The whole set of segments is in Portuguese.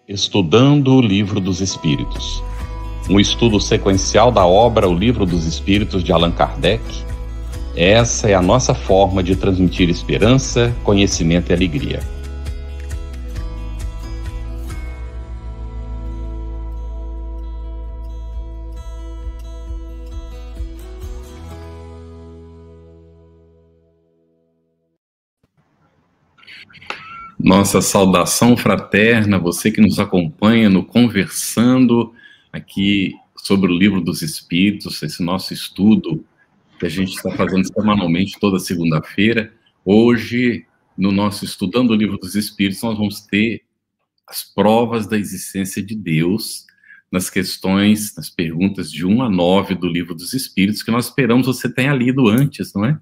Estudando o Livro dos Espíritos. Um estudo sequencial da obra O Livro dos Espíritos de Allan Kardec. Essa é a nossa forma de transmitir esperança, conhecimento e alegria. Nossa saudação fraterna, você que nos acompanha no Conversando, aqui sobre o Livro dos Espíritos, esse nosso estudo que a gente está fazendo semanalmente toda segunda-feira. Hoje, no nosso Estudando o Livro dos Espíritos, nós vamos ter as provas da existência de Deus nas questões, nas perguntas de 1 a 9 do Livro dos Espíritos, que nós esperamos você tenha lido antes, não é?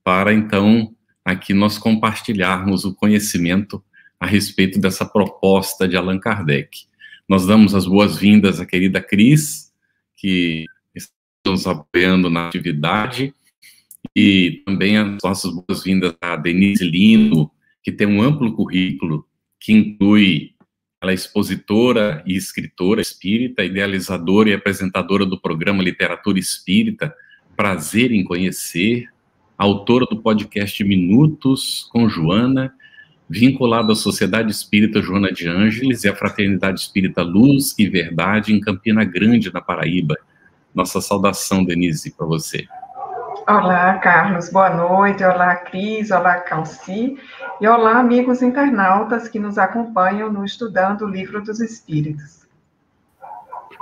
Para, então, aqui nós compartilharmos o conhecimento a respeito dessa proposta de Allan Kardec. Nós damos as boas-vindas à querida Cris, que está nos apoiando na atividade, e também as nossas boas-vindas à Denise Lino, que tem um amplo currículo, que inclui, ela é expositora e escritora espírita, idealizadora e apresentadora do programa Literatura Espírita, Prazer em Conhecer, autora do podcast Minutos com Joana, vinculada à Sociedade Espírita Joana de Ângeles e à Fraternidade Espírita Luz e Verdade em Campina Grande, na Paraíba. Nossa saudação, Denise, para você. Olá, Carlos, boa noite. Olá, Cris, olá, Calci. E olá, amigos internautas que nos acompanham no Estudando o Livro dos Espíritos.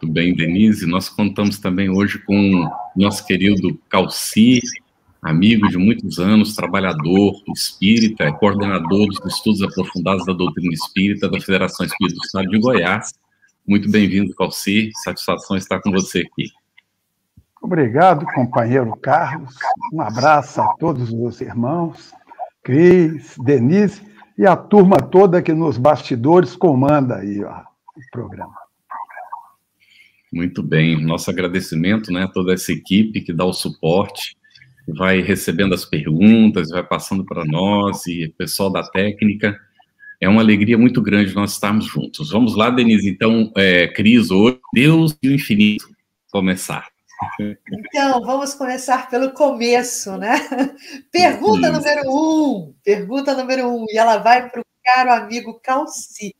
Muito bem, Denise. Nós contamos também hoje com nosso querido Calci, amigo de muitos anos, trabalhador espírita, é coordenador dos estudos aprofundados da doutrina espírita da Federação Espírita do Estado de Goiás. Muito bem-vindo, Calci. Satisfação estar com você aqui. Obrigado, companheiro Carlos. Um abraço a todos os irmãos, Cris, Denise e a turma toda que nos bastidores comanda aí, ó, o programa. Muito bem. Nosso agradecimento, né, a toda essa equipe que dá o suporte, vai recebendo as perguntas, vai passando para nós, e o pessoal da técnica. É uma alegria muito grande nós estarmos juntos. Vamos lá, Denise, então, Cris, hoje, Deus e o Infinito, começar. Então, vamos começar pelo começo, né? Pergunta número 1, e ela vai para o caro amigo Calci.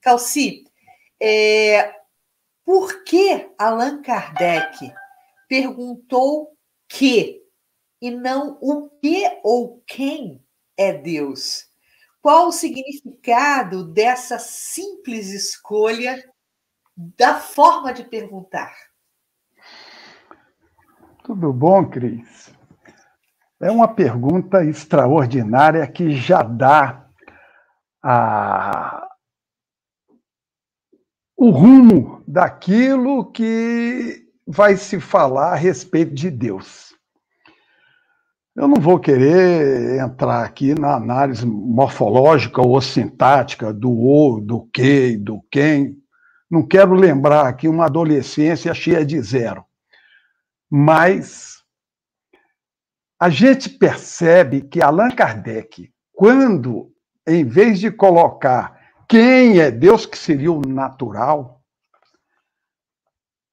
Calci, por que Allan Kardec perguntou que e não o que ou quem é Deus? Qual o significado dessa simples escolha da forma de perguntar? Tudo bom, Cris? É uma pergunta extraordinária que já dá o rumo daquilo que vai se falar a respeito de Deus. Eu não vou querer entrar aqui na análise morfológica ou sintática do o, do que, do quem. Não quero lembrar aqui uma adolescência cheia de zero. Mas a gente percebe que Allan Kardec, quando, em vez de colocar quem é Deus, que seria o natural,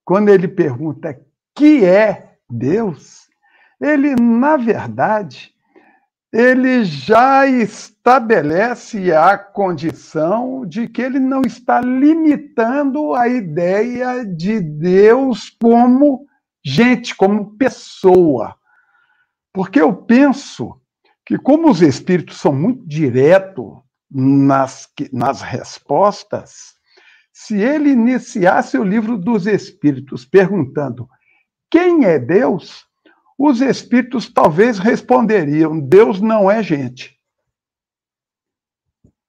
quando ele pergunta que é Deus, ele, na verdade, ele já estabelece a condição de que ele não está limitando a ideia de Deus como gente, como pessoa. Porque eu penso que, como os espíritos são muito diretos nas respostas, se ele iniciasse o Livro dos Espíritos perguntando quem é Deus, os espíritos talvez responderiam: Deus não é gente.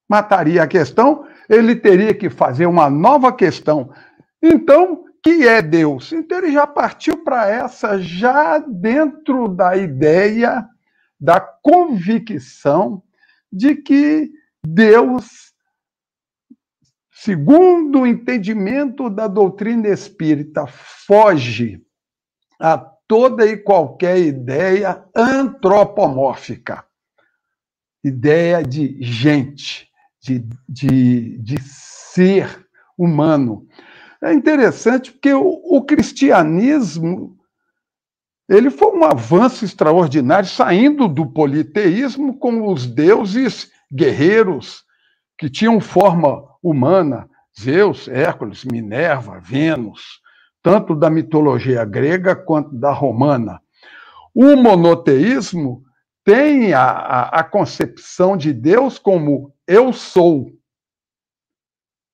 Mataria a questão, ele teria que fazer uma nova questão. Então, que é Deus? Então ele já partiu para essa, já dentro da ideia, da convicção de que Deus, segundo o entendimento da doutrina espírita, foge a toda e qualquer ideia antropomórfica, ideia de gente, de ser humano. É interessante porque o cristianismo ele foi um avanço extraordinário, saindo do politeísmo com os deuses guerreiros que tinham forma humana, Zeus, Hércules, Minerva, Vênus, tanto da mitologia grega quanto da romana. O monoteísmo tem a concepção de Deus como eu sou.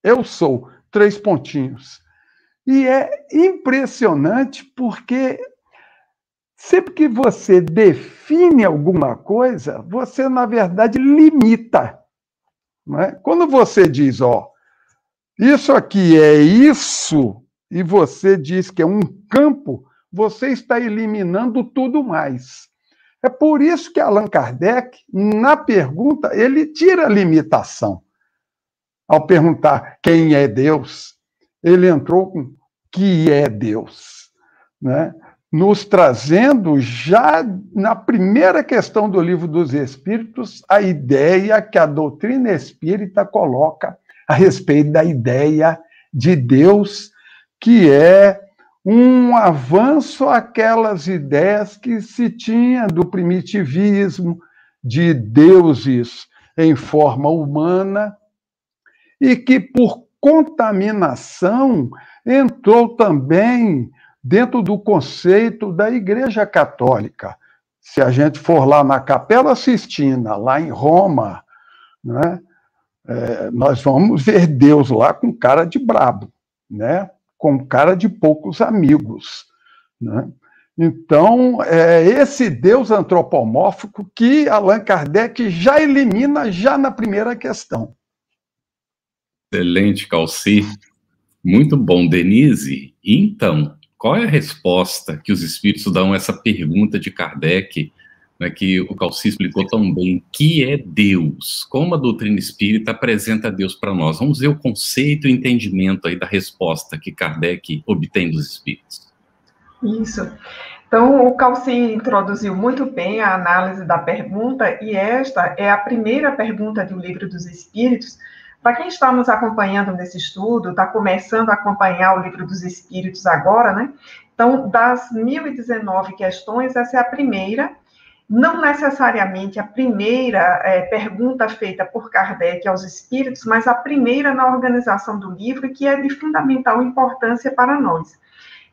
Eu sou, 3 pontinhos. E é impressionante porque sempre que você define alguma coisa, você, na verdade, limita. Não é? Quando você diz, ó, isso aqui é isso, e você diz que é um campo, você está eliminando tudo mais. É por isso que Allan Kardec, na pergunta, ele tira a limitação. Ao perguntar quem é Deus, ele entrou com que é Deus, né? Nos trazendo já na primeira questão do Livro dos Espíritos a ideia que a doutrina espírita coloca a respeito da ideia de Deus, que é um avanço àquelas ideias que se tinha do primitivismo, de deuses em forma humana, e que, por contaminação, entrou também dentro do conceito da Igreja Católica. Se a gente for lá na Capela Sistina, lá em Roma, né, nós vamos ver Deus lá com cara de brabo, né, com cara de poucos amigos. Né? Então, é esse Deus antropomórfico que Allan Kardec já elimina já na primeira questão. Excelente, Calci. Muito bom, Denise. Então, qual é a resposta que os espíritos dão a essa pergunta de Kardec, né, que o Calci explicou tão bem, que é Deus? Como a doutrina espírita apresenta Deus para nós? Vamos ver o conceito e entendimento aí da resposta que Kardec obtém dos espíritos. Isso. Então, o Calci introduziu muito bem a análise da pergunta, e esta é a primeira pergunta do Livro dos Espíritos. Para quem está nos acompanhando nesse estudo, está começando a acompanhar o Livro dos Espíritos agora, né? Então, das 1019 questões, essa é a primeira, não necessariamente a primeira pergunta feita por Kardec aos espíritos, mas a primeira na organização do livro, que é de fundamental importância para nós.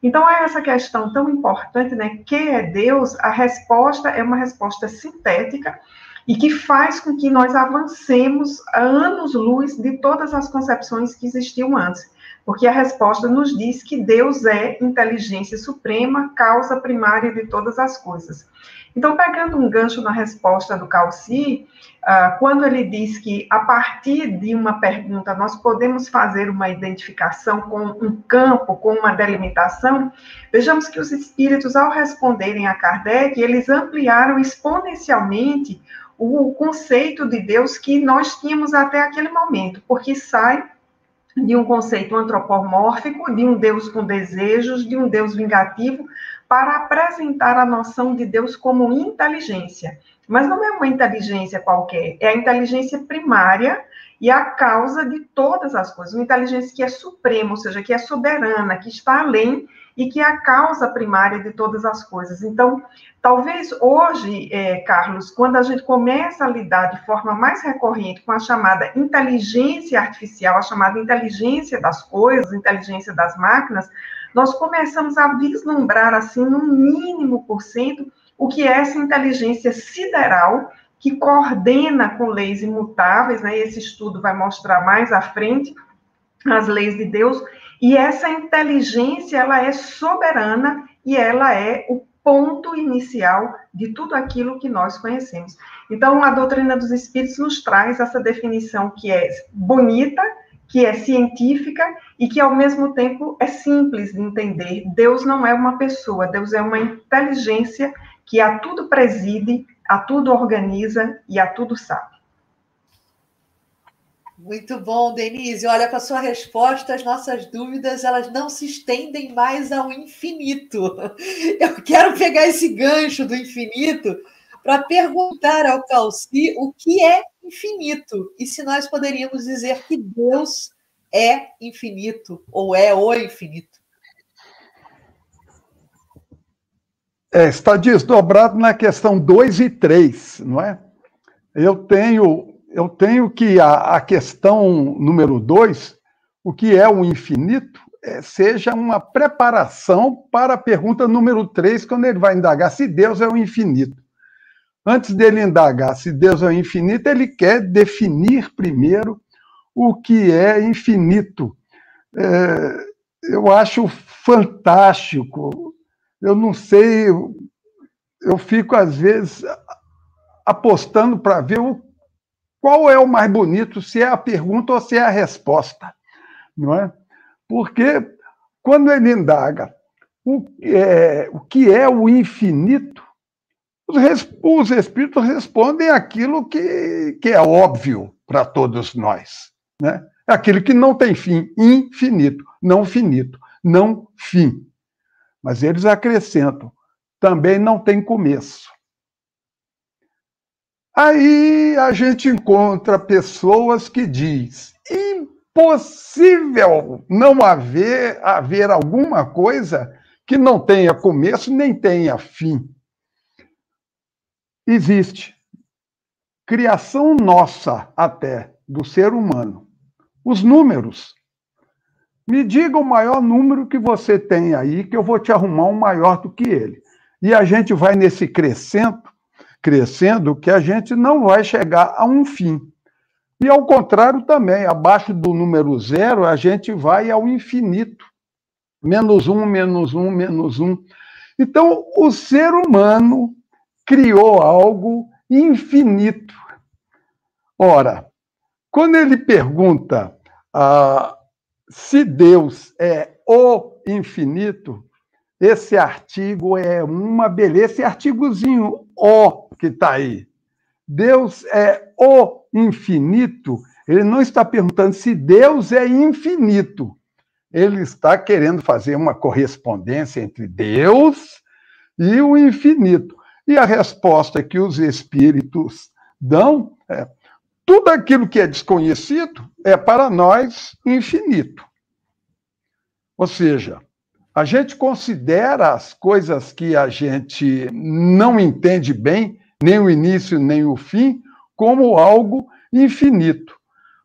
Então, a essa questão tão importante, né, que é Deus, a resposta é uma resposta sintética e que faz com que nós avancemos a anos-luz de todas as concepções que existiam antes. Porque a resposta nos diz que Deus é inteligência suprema, causa primária de todas as coisas. Então, pegando um gancho na resposta do Calci, quando ele diz que, a partir de uma pergunta, nós podemos fazer uma identificação com um campo, com uma delimitação, vejamos que os espíritos, ao responderem a Kardec, eles ampliaram exponencialmente o conceito de Deus que nós tínhamos até aquele momento, porque sai de um conceito antropomórfico, de um Deus com desejos, de um Deus vingativo, para apresentar a noção de Deus como inteligência. Mas não é uma inteligência qualquer, é a inteligência primária e a causa de todas as coisas. Uma inteligência que é suprema, ou seja, que é soberana, que está além e que é a causa primária de todas as coisas. Então, talvez hoje, Carlos, quando a gente começa a lidar de forma mais recorrente com a chamada inteligência artificial, a chamada inteligência das coisas, inteligência das máquinas, nós começamos a vislumbrar, assim, no mínimo por cento, o que é essa inteligência sideral, que coordena com leis imutáveis, né? Esse estudo vai mostrar mais à frente as leis de Deus, e essa inteligência, ela é soberana e ela é o ponto inicial de tudo aquilo que nós conhecemos. Então, a doutrina dos espíritos nos traz essa definição que é bonita, que é científica e que, ao mesmo tempo, é simples de entender. Deus não é uma pessoa, Deus é uma inteligência que a tudo preside, a tudo organiza e a tudo sabe. Muito bom, Denise. Olha, com a sua resposta, as nossas dúvidas, elas não se estendem mais ao infinito. Eu quero pegar esse gancho do infinito para perguntar ao Calci o que é infinito e se nós poderíamos dizer que Deus é infinito, ou é o infinito? Está desdobrado na questão 2 e 3, não é? Eu tenho que a questão número 2, o que é o infinito, seja uma preparação para a pergunta número 3, quando ele vai indagar se Deus é o infinito. Antes dele indagar se Deus é o infinito, ele quer definir primeiro o que é infinito. Eu acho fantástico. Eu não sei, eu fico, às vezes, apostando para ver qual é o mais bonito, se é a pergunta ou se é a resposta, não é? Porque quando ele indaga o que é o infinito, os espíritos respondem aquilo que é óbvio para todos nós, né? Aquilo que não tem fim, infinito, não finito, não fim. Mas eles acrescentam, também não tem começo. Aí a gente encontra pessoas que dizem, impossível não haver alguma coisa que não tenha começo nem tenha fim. Existe. Criação nossa, até, do ser humano. Os números. Me diga o maior número que você tem aí, que eu vou te arrumar um maior do que ele. E a gente vai nesse crescendo, que a gente não vai chegar a um fim. E ao contrário também, abaixo do número 0, a gente vai ao infinito. Menos 1, menos 1, menos 1. Então, o ser humano criou algo infinito. Ora, quando ele pergunta se Deus é o infinito, esse artigo é uma beleza, esse artigozinho O que está aí. Deus é o infinito, ele não está perguntando se Deus é infinito. Ele está querendo fazer uma correspondência entre Deus e o infinito. E a resposta que os espíritos dão é: tudo aquilo que é desconhecido é para nós infinito. Ou seja, a gente considera as coisas que a gente não entende bem, nem o início nem o fim, como algo infinito.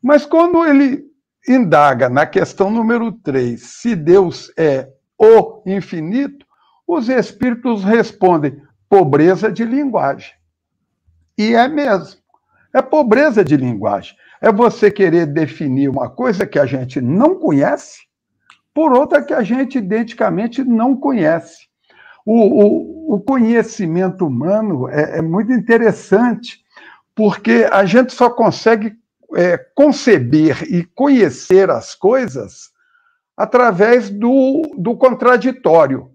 Mas quando ele indaga na questão número 3, se Deus é o infinito, os espíritos respondem: pobreza de linguagem. E é mesmo. É pobreza de linguagem. É você querer definir uma coisa que a gente não conhece por outra que a gente identicamente não conhece. O conhecimento humano é muito interessante, porque a gente só consegue conceber e conhecer as coisas através do contraditório.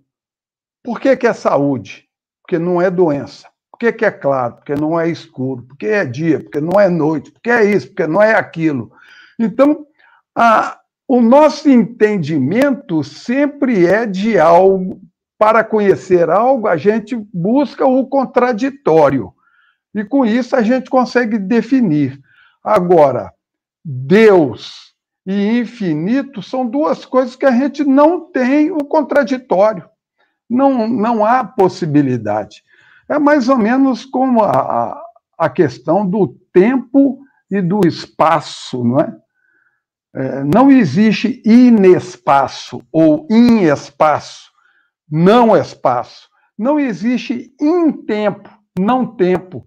Por que é saúde? Porque não é doença. Por que é claro? Porque não é escuro. Porque é dia? Porque não é noite. Porque é isso? Porque não é aquilo. Então, o nosso entendimento sempre é de algo. Para conhecer algo, a gente busca o contraditório. E com isso a gente consegue definir. Agora, Deus e infinito são duas coisas que a gente não tem o contraditório. Não há possibilidade. É mais ou menos como a questão do tempo e do espaço, não é? Não existe inespaço ou inespaço, não espaço. Não existe tempo, não tempo.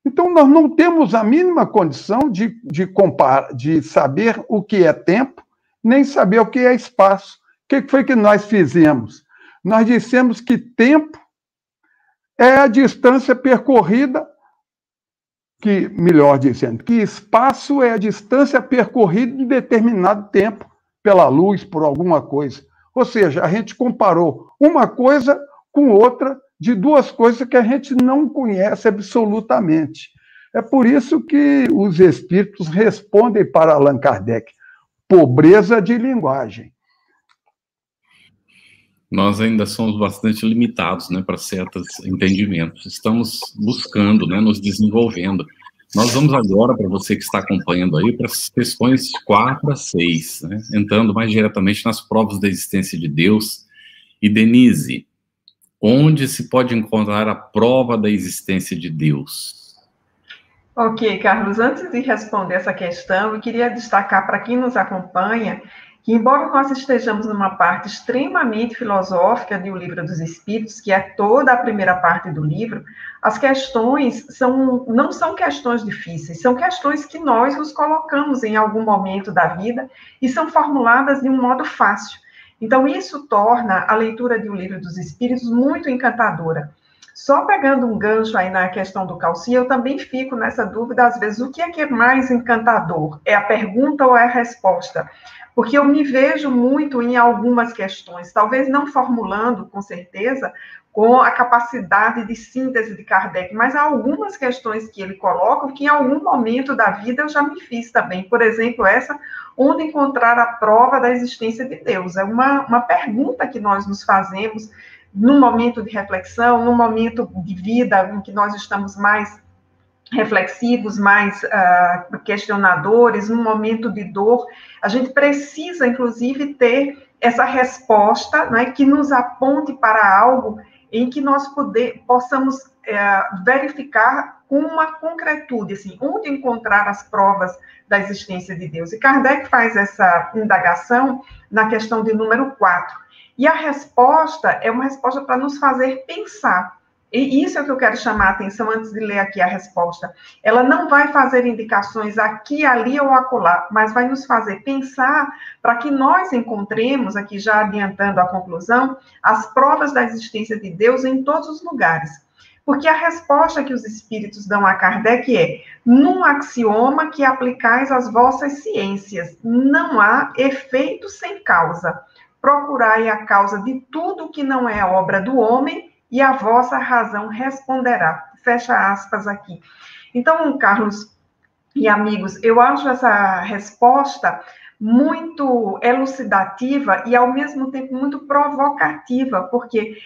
Então, nós não temos a mínima condição de saber o que é tempo, nem saber o que é espaço. O que foi que nós fizemos? Nós dissemos que tempo é a distância percorrida, melhor dizendo, que espaço é a distância percorrida em determinado tempo, pela luz, por alguma coisa. Ou seja, a gente comparou uma coisa com outra, de duas coisas que a gente não conhece absolutamente. É por isso que os espíritos respondem para Allan Kardec: pobreza de linguagem. Nós ainda somos bastante limitados, né, para certos entendimentos. Estamos buscando, né, nos desenvolvendo. Nós vamos agora, para você que está acompanhando aí, para as questões 4 a 6, né? Entrando mais diretamente nas provas da existência de Deus. E, Denise, onde se pode encontrar a prova da existência de Deus? Ok, Carlos, antes de responder essa questão, eu queria destacar para quem nos acompanha que, embora nós estejamos numa parte extremamente filosófica do Livro dos Espíritos, que é toda a primeira parte do livro, as questões não são questões difíceis, são questões que nós nos colocamos em algum momento da vida e são formuladas de um modo fácil. Então, isso torna a leitura do Livro dos Espíritos muito encantadora. Só pegando um gancho aí na questão do Calci, eu também fico nessa dúvida, às vezes, o que é mais encantador? É a pergunta ou é a resposta? Porque eu me vejo muito em algumas questões, talvez não formulando, com certeza, com a capacidade de síntese de Kardec, mas há algumas questões que ele coloca que em algum momento da vida eu já me fiz também. Por exemplo, essa, onde encontrar a prova da existência de Deus? É uma pergunta que nós nos fazemos num momento de reflexão, num momento de vida em que nós estamos mais reflexivos, mais questionadores, num momento de dor, a gente precisa, inclusive, ter essa resposta, né, que nos aponte para algo em que nós possamos verificar com uma concretude, assim, onde encontrar as provas da existência de Deus. E Kardec faz essa indagação na questão de número 4. E a resposta é uma resposta para nos fazer pensar. E isso é o que eu quero chamar a atenção antes de ler aqui a resposta. Ela não vai fazer indicações aqui, ali ou acolá, mas vai nos fazer pensar para que nós encontremos, aqui já adiantando a conclusão, as provas da existência de Deus em todos os lugares. Porque a resposta que os espíritos dão a Kardec é: num axioma que aplicais às vossas ciências, não há efeito sem causa. Procurai a causa de tudo que não é obra do homem, e a vossa razão responderá. Fecha aspas aqui. Então, Carlos e amigos, eu acho essa resposta muito elucidativa e, ao mesmo tempo, muito provocativa, porque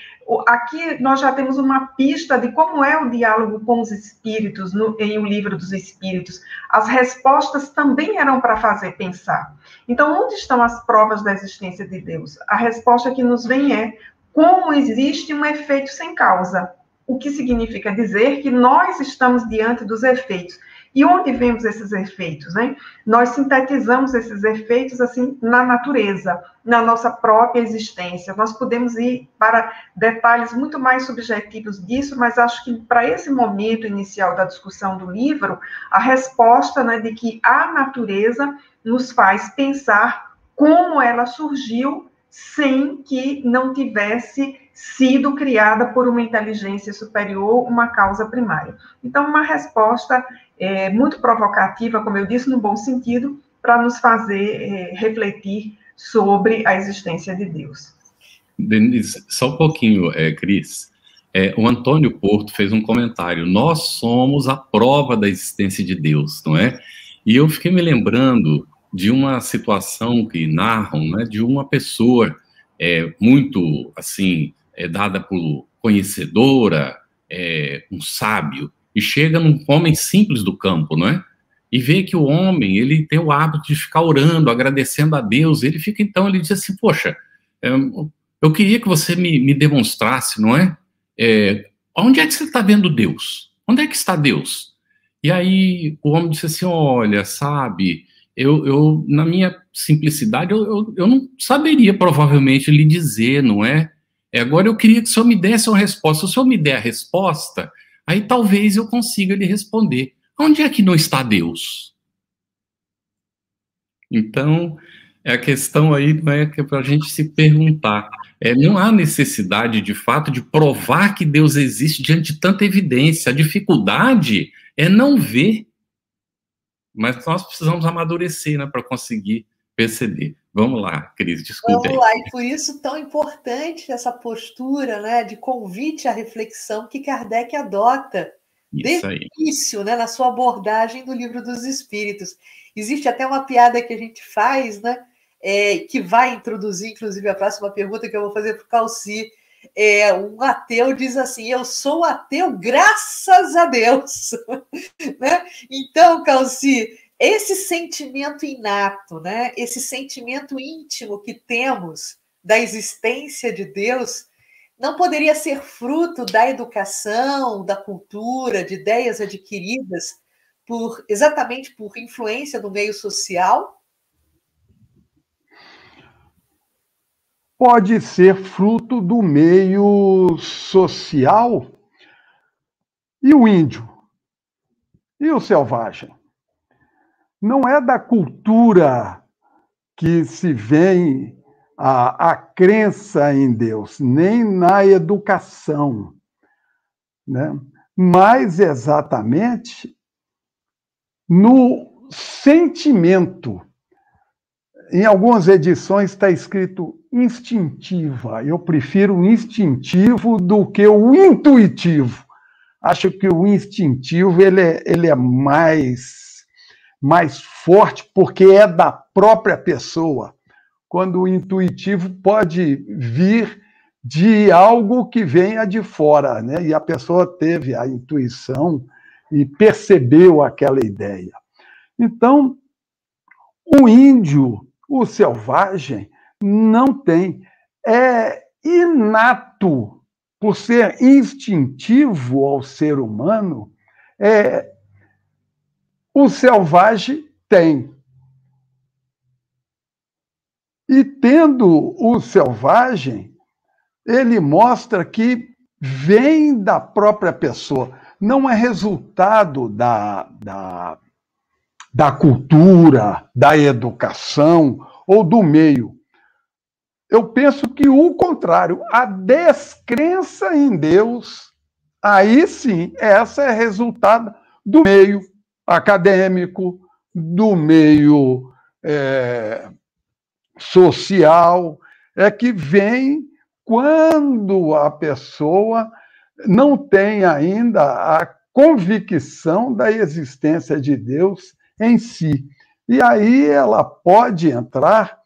aqui nós já temos uma pista de como é o diálogo com os espíritos em O Livro dos Espíritos. As respostas também eram para fazer pensar. Então, onde estão as provas da existência de Deus? A resposta que nos vem é: como existe um efeito sem causa, o que significa dizer que nós estamos diante dos efeitos. E onde vemos esses efeitos, né? Nós sintetizamos esses efeitos, assim, na natureza, na nossa própria existência. Nós podemos ir para detalhes muito mais subjetivos disso, mas acho que para esse momento inicial da discussão do livro, a resposta, né, de que a natureza nos faz pensar como ela surgiu sem que não tivesse sido criada por uma inteligência superior, uma causa primária. Então, uma resposta muito provocativa, como eu disse, no bom sentido, para nos fazer refletir sobre a existência de Deus. Denise, só um pouquinho, Cris. O Antônio Porto fez um comentário: nós somos a prova da existência de Deus, não é? E eu fiquei me lembrando de uma situação que narram, né, de uma pessoa muito, assim, dada por conhecedora, um sábio, e chega num homem simples do campo, não é? E vê que o homem, ele tem o hábito de ficar orando, agradecendo a Deus. Ele fica, então, ele diz assim: poxa, eu queria que você me demonstrasse, não é? Onde é que você está vendo Deus? Onde é que está Deus? E aí o homem disse assim: olha, sabe, eu na minha simplicidade, eu não saberia provavelmente lhe dizer, não é? Agora eu queria que o senhor me desse uma resposta. Se o senhor me der a resposta, aí talvez eu consiga lhe responder. Onde é que não está Deus? Então, a questão aí não é que é para a gente se perguntar. Não há necessidade, de fato, de provar que Deus existe diante de tanta evidência. A dificuldade é não ver. Mas nós precisamos amadurecer, né, para conseguir perceber. Vamos lá, Cris, desculpe. Vamos lá, e por isso tão importante essa postura, né, de convite à reflexão que Kardec adota desde o início, né, na sua abordagem do Livro dos Espíritos. Existe até uma piada que a gente faz, né, que vai introduzir, inclusive, a próxima pergunta que eu vou fazer para o Calci, Um ateu diz assim: eu sou ateu graças a Deus. Né? Então, Calci, esse sentimento inato, né? Esse sentimento íntimo que temos da existência de Deus, não poderia ser fruto da educação, da cultura, de ideias adquiridas exatamente por influência do meio social? Pode ser fruto do meio social. E o índio? E o selvagem? Não é da cultura que se vem a crença em Deus, nem na educação, né? Mas exatamente no sentimento. Em algumas edições está escrito instintiva. Eu prefiro o instintivo do que o intuitivo. Acho que o instintivo ele é mais forte porque é da própria pessoa, quando o intuitivo pode vir de algo que venha de fora, né? E a pessoa teve a intuição e percebeu aquela ideia. Então, o índio, o selvagem, não tem. É inato, por ser instintivo ao ser humano, o selvagem tem. E tendo o selvagem, ele mostra que vem da própria pessoa, não é resultado da cultura, da educação ou do meio. Eu penso que o contrário, a descrença em Deus, aí sim, essa é resultado do meio acadêmico, do meio social, é que vem quando a pessoa não tem ainda a convicção da existência de Deus em si. E aí ela pode entrar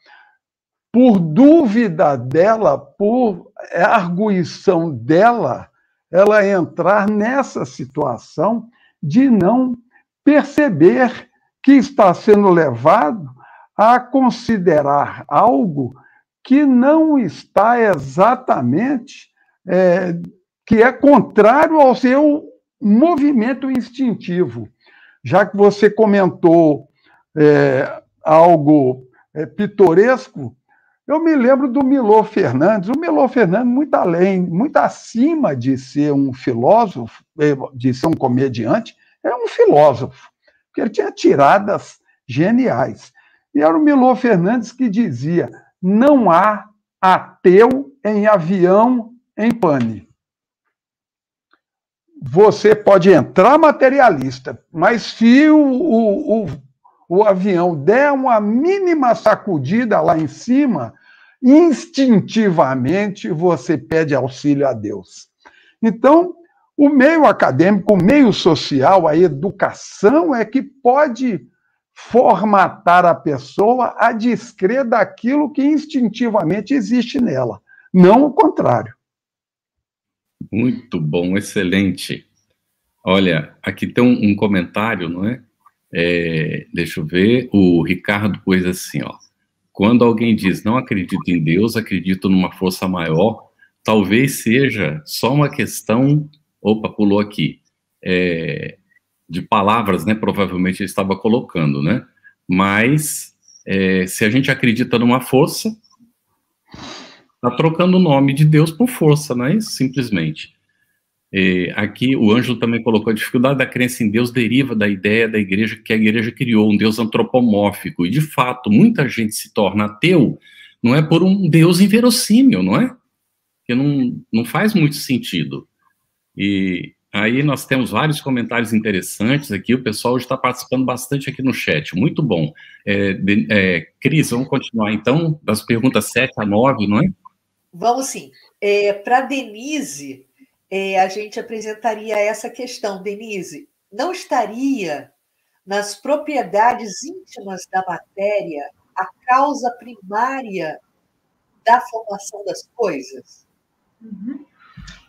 por dúvida dela, por arguição dela, ela entrar nessa situação de não perceber que está sendo levado a considerar algo que não está exatamente, que é contrário ao seu movimento instintivo. Já que você comentou algo pitoresco, eu me lembro do Milor Fernandes. O Milor Fernandes, muito além, muito acima de ser um filósofo, de ser um comediante, é um filósofo, porque ele tinha tiradas geniais. E era o Milor Fernandes que dizia: não há ateu em avião em pane. Você pode entrar materialista, mas se o avião der uma mínima sacudida lá em cima, instintivamente você pede auxílio a Deus. Então, o meio acadêmico, o meio social, a educação é que pode formatar a pessoa a descrer daquilo que instintivamente existe nela, não o contrário. Muito bom, excelente. Olha, aqui tem um comentário, não é? Deixa eu ver, o Ricardo pôs assim, ó: quando alguém diz não acredito em Deus, acredito numa força maior, talvez seja só uma questão, opa, pulou aqui, de palavras, né, provavelmente ele estava colocando, né, mas se a gente acredita numa força, está trocando o nome de Deus por força, não é isso? Simplesmente. Aqui o Ângelo também colocou: a dificuldade da crença em Deus deriva da ideia da igreja, que a igreja criou um Deus antropomórfico, e de fato muita gente se torna ateu, não é por um Deus inverossímil, não é? Que não faz muito sentido. E aí nós temos vários comentários interessantes aqui, o pessoal hoje está participando bastante aqui no chat, muito bom. Cris, vamos continuar então, das perguntas 7 a 9, não é? Vamos sim. Para Denise, a gente apresentaria essa questão. Denise, não estaria nas propriedades íntimas da matéria a causa primária da formação das coisas?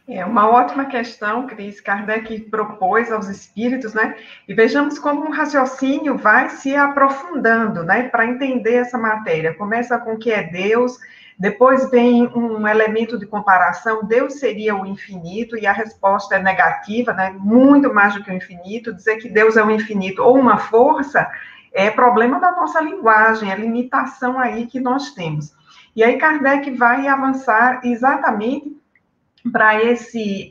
É uma ótima questão, Cris. Kardec propôs aos espíritos, né? E vejamos como um raciocínio vai se aprofundando, né? Para entender essa matéria. Começa com o que é Deus, depois vem um elemento de comparação. Deus seria o infinito, e a resposta é negativa, né? Muito mais do que o infinito. Dizer que Deus é o infinito ou uma força é problema da nossa linguagem, é limitação aí que nós temos. E aí Kardec vai avançar exatamente para esse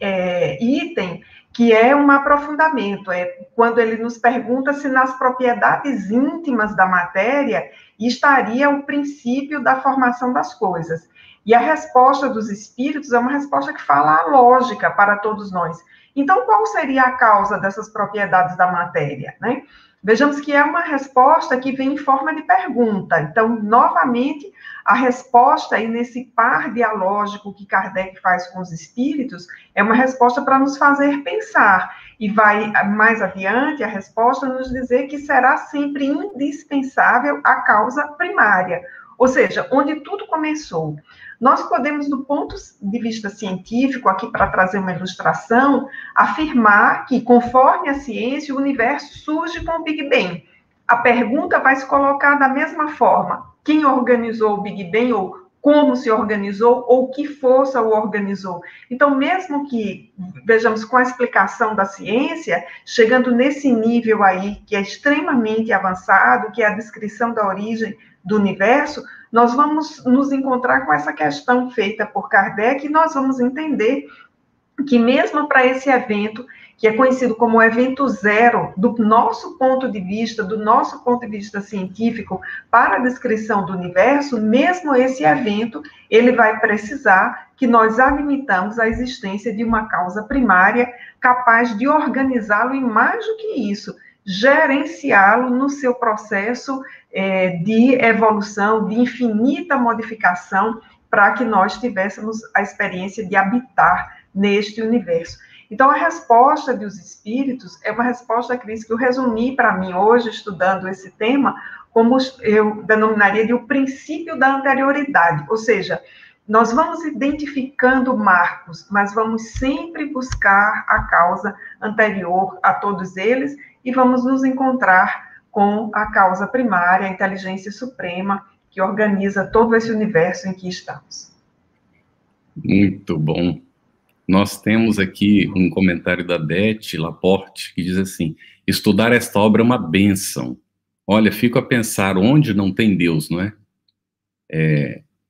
item, que é um aprofundamento, quando ele nos pergunta se nas propriedades íntimas da matéria estaria o princípio da formação das coisas. E a resposta dos espíritos é uma resposta que fala a lógica para todos nós. Então, qual seria a causa dessas propriedades da matéria, né? Vejamos que é uma resposta que vem em forma de pergunta. Então, novamente, a resposta aí nesse par dialógico que Kardec faz com os espíritos é uma resposta para nos fazer pensar. E vai mais adiante a resposta nos dizer que será sempre indispensável a causa primária, ou seja, onde tudo começou. Nós podemos, do ponto de vista científico, aqui para trazer uma ilustração, afirmar que, conforme a ciência, o universo surge com o Big Bang. A pergunta vai se colocar da mesma forma: quem organizou o Big Bang, ou como se organizou, ou que força o organizou? Então, mesmo que, vejamos, com a explicação da ciência, chegando nesse nível aí, que é extremamente avançado, que é a descrição da origem do universo, nós vamos nos encontrar com essa questão feita por Kardec, e nós vamos entender que mesmo para esse evento, que é conhecido como o evento zero, do nosso ponto de vista científico, para a descrição do universo, mesmo esse evento, ele vai precisar que nós admitamos a existência de uma causa primária capaz de organizá-lo, e mais do que isso, gerenciá-lo no seu processo de evolução, de infinita modificação, para que nós tivéssemos a experiência de habitar neste universo. Então, a resposta dos espíritos é uma resposta, Cris, que eu resumi para mim hoje, estudando esse tema, como eu denominaria de o princípio da anterioridade, ou seja, nós vamos identificando marcos, mas vamos sempre buscar a causa anterior a todos eles, e vamos nos encontrar com a causa primária, a inteligência suprema, que organiza todo esse universo em que estamos. Muito bom. Nós temos aqui um comentário da Beth Laporte, que diz assim: estudar esta obra é uma bênção. Olha, fico a pensar onde não tem Deus, não é?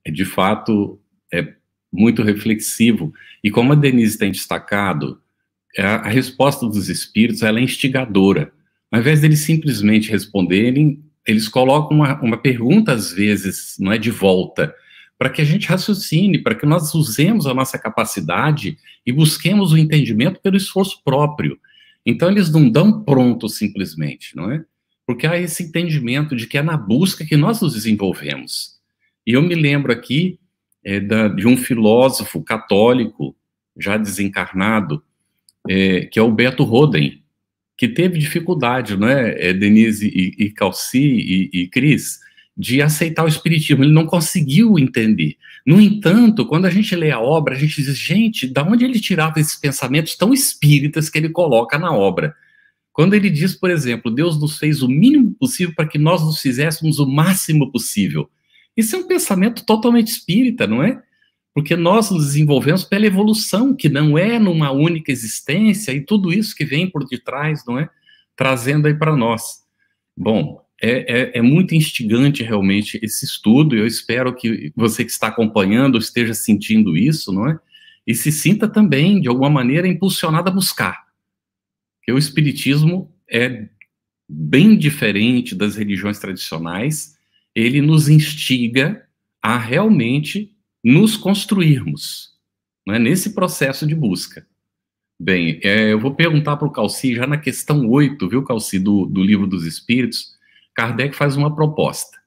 De fato, é muito reflexivo. E como a Denise tem destacado, a resposta dos espíritos, ela é instigadora. Ao invés deles simplesmente responderem, eles colocam uma pergunta, às vezes, não é, de volta, para que a gente raciocine, para que nós usemos a nossa capacidade e busquemos o entendimento pelo esforço próprio. Então, eles não dão pronto simplesmente, não é? Porque há esse entendimento de que é na busca que nós nos desenvolvemos. E eu me lembro aqui de um filósofo católico, já desencarnado, que é o Beto Roden, que teve dificuldade, não é, Denise e Calci e Cris, de aceitar o espiritismo. Ele não conseguiu entender. No entanto, quando a gente lê a obra, a gente diz, gente, da onde ele tirava esses pensamentos tão espíritas que ele coloca na obra? Quando ele diz, por exemplo, Deus nos fez o mínimo possível para que nós nos fizéssemos o máximo possível. Isso é um pensamento totalmente espírita, não é? Porque nós nos desenvolvemos pela evolução, que não é numa única existência, e tudo isso que vem por detrás, não é? Trazendo aí para nós. Bom, é muito instigante realmente esse estudo, e eu espero que você que está acompanhando esteja sentindo isso, não é? E se sinta também, de alguma maneira, impulsionado a buscar. Porque o espiritismo é bem diferente das religiões tradicionais, ele nos instiga a realmente nos construirmos, né, nesse processo de busca. Bem, eu vou perguntar para o Calci, já na questão 8, viu, Calci, do Livro dos Espíritos, Kardec faz uma proposta.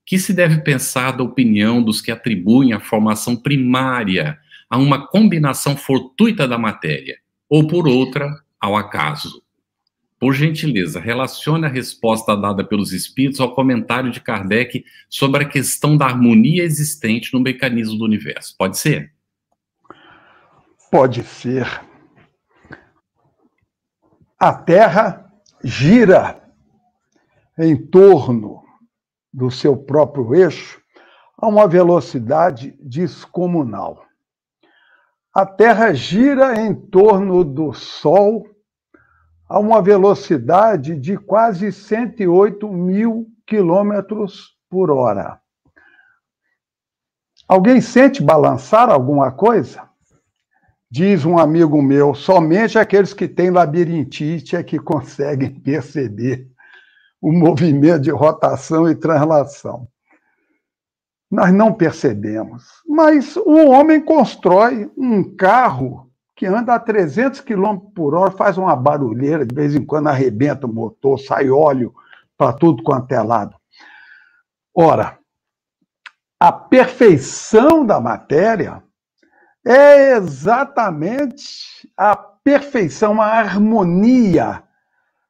Que se deve pensar da opinião dos que atribuem a formação primária a uma combinação fortuita da matéria, ou por outra, ao acaso? Por gentileza, relacione a resposta dada pelos espíritos ao comentário de Kardec sobre a questão da harmonia existente no mecanismo do universo. Pode ser? Pode ser. A Terra gira em torno do seu próprio eixo a uma velocidade descomunal. A Terra gira em torno do Sol a uma velocidade de quase 108 mil quilômetros por hora. Alguém sente balançar alguma coisa? Diz um amigo meu, somente aqueles que têm labirintite é que conseguem perceber o movimento de rotação e translação. Nós não percebemos, mas o homem constrói um carro que anda a 300 km por hora, faz uma barulheira, de vez em quando arrebenta o motor, sai óleo para tudo quanto é lado. Ora, a perfeição da matéria é exatamente a perfeição, a harmonia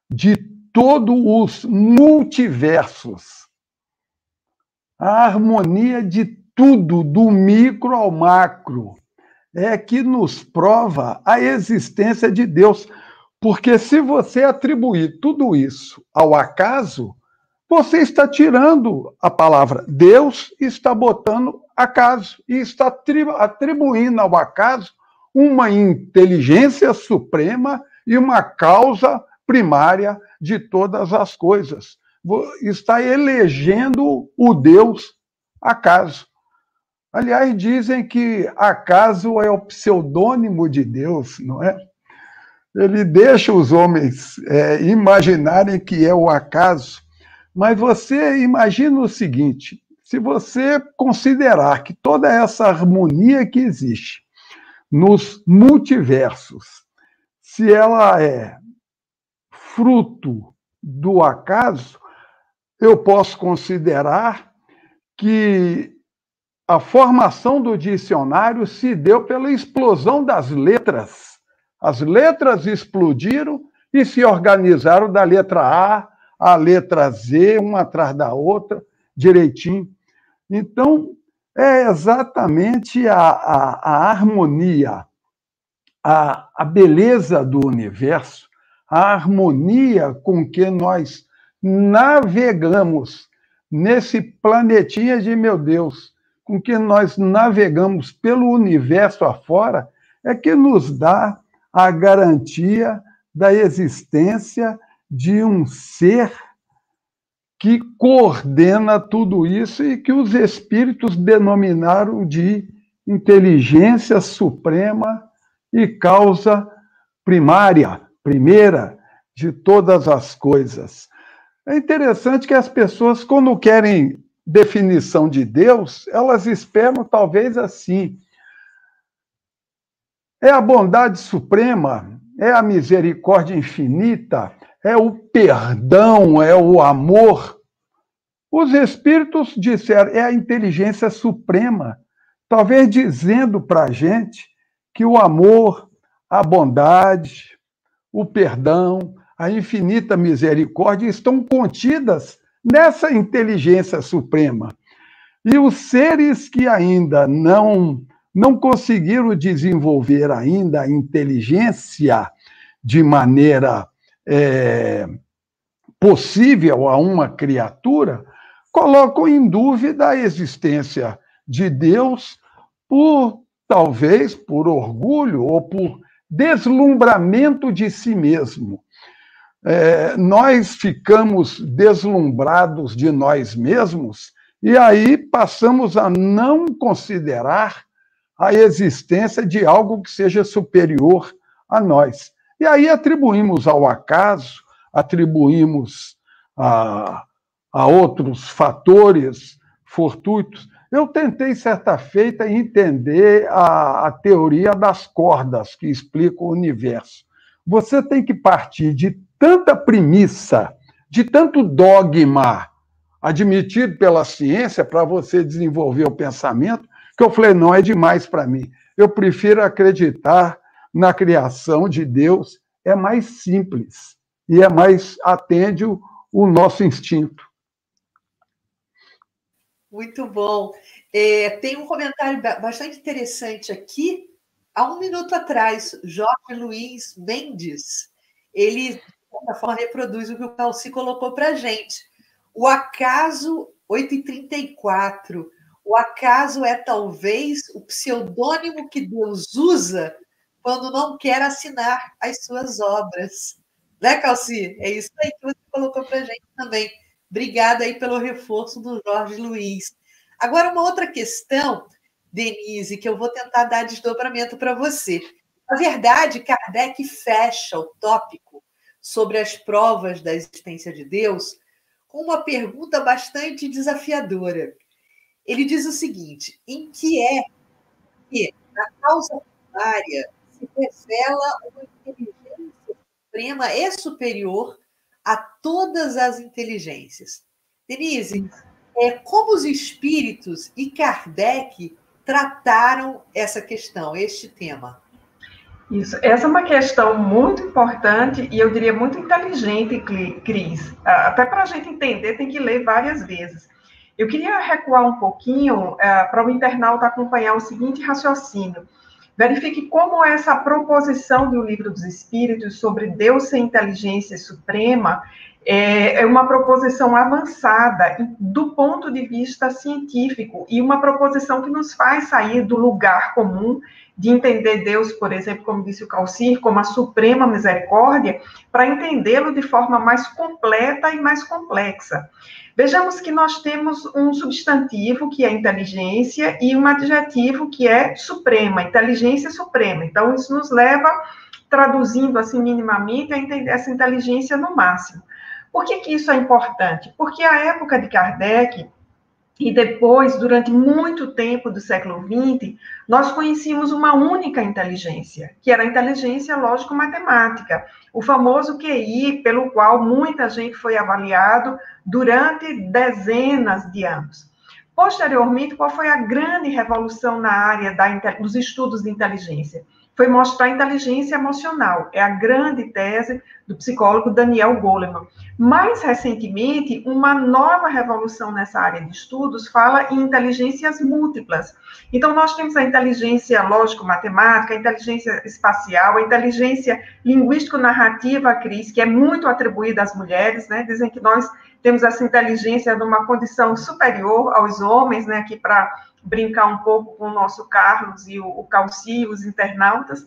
de todos os multiversos. A harmonia de tudo, do micro ao macro, é que nos prova a existência de Deus. Porque se você atribuir tudo isso ao acaso, você está tirando a palavra Deus e está botando acaso, e está atribuindo ao acaso uma inteligência suprema e uma causa primária de todas as coisas. Está elegendo o Deus acaso. Aliás, dizem que acaso é o pseudônimo de Deus, não é? Ele deixa os homens imaginarem que é o acaso. Mas você imagina o seguinte, se você considerar que toda essa harmonia que existe nos multiversos, se ela é fruto do acaso, eu posso considerar que a formação do dicionário se deu pela explosão das letras. As letras explodiram e se organizaram da letra A à letra Z, uma atrás da outra, direitinho. Então, é exatamente a harmonia, a beleza do universo, a harmonia com que nós navegamos nesse planetinha de meu Deus, com que nós navegamos pelo universo afora, é que nos dá a garantia da existência de um ser que coordena tudo isso e que os espíritos denominaram de inteligência suprema e causa primária, primeira de todas as coisas. É interessante que as pessoas, quando querem definição de Deus, elas esperam talvez assim: é a bondade suprema, é a misericórdia infinita, é o perdão, é o amor. Os espíritos disseram, é a inteligência suprema, talvez dizendo para a gente que o amor, a bondade, o perdão, a infinita misericórdia estão contidas nessa inteligência suprema. E os seres que ainda não conseguiram desenvolver ainda a inteligência de maneira possível a uma criatura, colocam em dúvida a existência de Deus talvez por orgulho ou por deslumbramento de si mesmo. Nós ficamos deslumbrados de nós mesmos e aí passamos a não considerar a existência de algo que seja superior a nós. E aí atribuímos ao acaso, atribuímos a outros fatores fortuitos. Eu tentei, certa feita, entender a teoria das cordas que explica o universo. Você tem que partir de tanta premissa, de tanto dogma admitido pela ciência para você desenvolver o pensamento, que eu falei, não, é demais para mim. Eu prefiro acreditar na criação de Deus, é mais simples e atende o nosso instinto. Muito bom. Tem um comentário bastante interessante aqui, há um minuto atrás, Jorge Luiz Mendes, ele, de certa forma, reproduz o que o Calci colocou para a gente. O acaso, 8h34, o acaso é talvez o pseudônimo que Deus usa quando não quer assinar as suas obras. Né, Calci? É isso aí que você colocou para a gente também. Obrigada aí pelo reforço do Jorge Luiz. Agora, uma outra questão, Denise, que eu vou tentar dar desdobramento para você. Na verdade, Kardec fecha o tópico sobre as provas da existência de Deus com uma pergunta bastante desafiadora. Ele diz o seguinte: em que é que, na causa primária, se revela uma inteligência suprema e superior a todas as inteligências? Denise, como os espíritos e Kardec trataram essa questão, este tema? Isso, essa é uma questão muito importante e eu diria muito inteligente, Cris. Até para a gente entender, tem que ler várias vezes. Eu queria recuar um pouquinho para o internauta acompanhar o seguinte raciocínio. Verifique como essa proposição do Livro dos Espíritos sobre Deus ser inteligência suprema é uma proposição avançada do ponto de vista científico e uma proposição que nos faz sair do lugar comum de entender Deus, por exemplo, como disse o Calci, como a suprema misericórdia, para entendê-lo de forma mais completa e mais complexa. Vejamos que nós temos um substantivo, que é inteligência, e um adjetivo, que é suprema, inteligência suprema. Então, isso nos leva, traduzindo assim minimamente, a entender essa inteligência no máximo. Por que isso é importante? Porque a época de Kardec, e depois, durante muito tempo do século XX, nós conhecíamos uma única inteligência, que era a inteligência lógico-matemática, o famoso QI, pelo qual muita gente foi avaliado durante dezenas de anos. Posteriormente, qual foi a grande revolução na área dos estudos de inteligência? Foi mostrar a inteligência emocional. É a grande tese do psicólogo Daniel Goleman. Mais recentemente, uma nova revolução nessa área de estudos fala em inteligências múltiplas. Então, nós temos a inteligência lógico-matemática, a inteligência espacial, a inteligência linguístico-narrativa, Cris, que é muito atribuída às mulheres, né? Dizem que nós temos essa inteligência numa condição superior aos homens, né? Aqui para brincar um pouco com o nosso Carlos e o Calci, os internautas,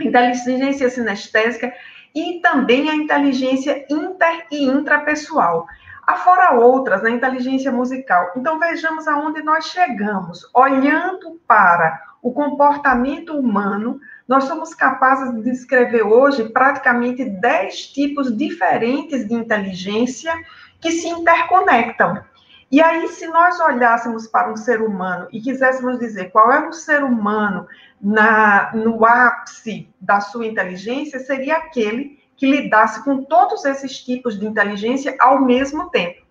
inteligência sinestésica e também a inteligência inter e intrapessoal. Afora outras, na inteligência musical. Então, vejamos aonde nós chegamos. Olhando para o comportamento humano, nós somos capazes de descrever hoje praticamente 10 tipos diferentes de inteligência que se interconectam. E aí, se nós olhássemos para um ser humano e quiséssemos dizer qual é o ser humano no ápice da sua inteligência, seria aquele que lidasse com todos esses tipos de inteligência ao mesmo tempo.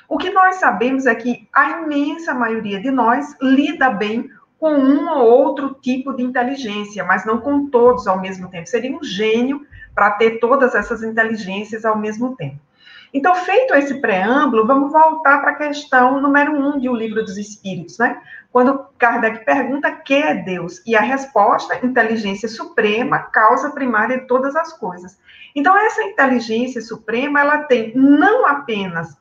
O que nós sabemos é que a imensa maioria de nós lida bem com um ou outro tipo de inteligência, mas não com todos ao mesmo tempo. Seria um gênio para ter todas essas inteligências ao mesmo tempo. Então, feito esse preâmbulo, vamos voltar para a questão número 1 de O Livro dos Espíritos, né? Quando Kardec pergunta que é Deus, e a resposta, inteligência suprema, causa primária de todas as coisas. Então, essa inteligência suprema, ela tem não apenas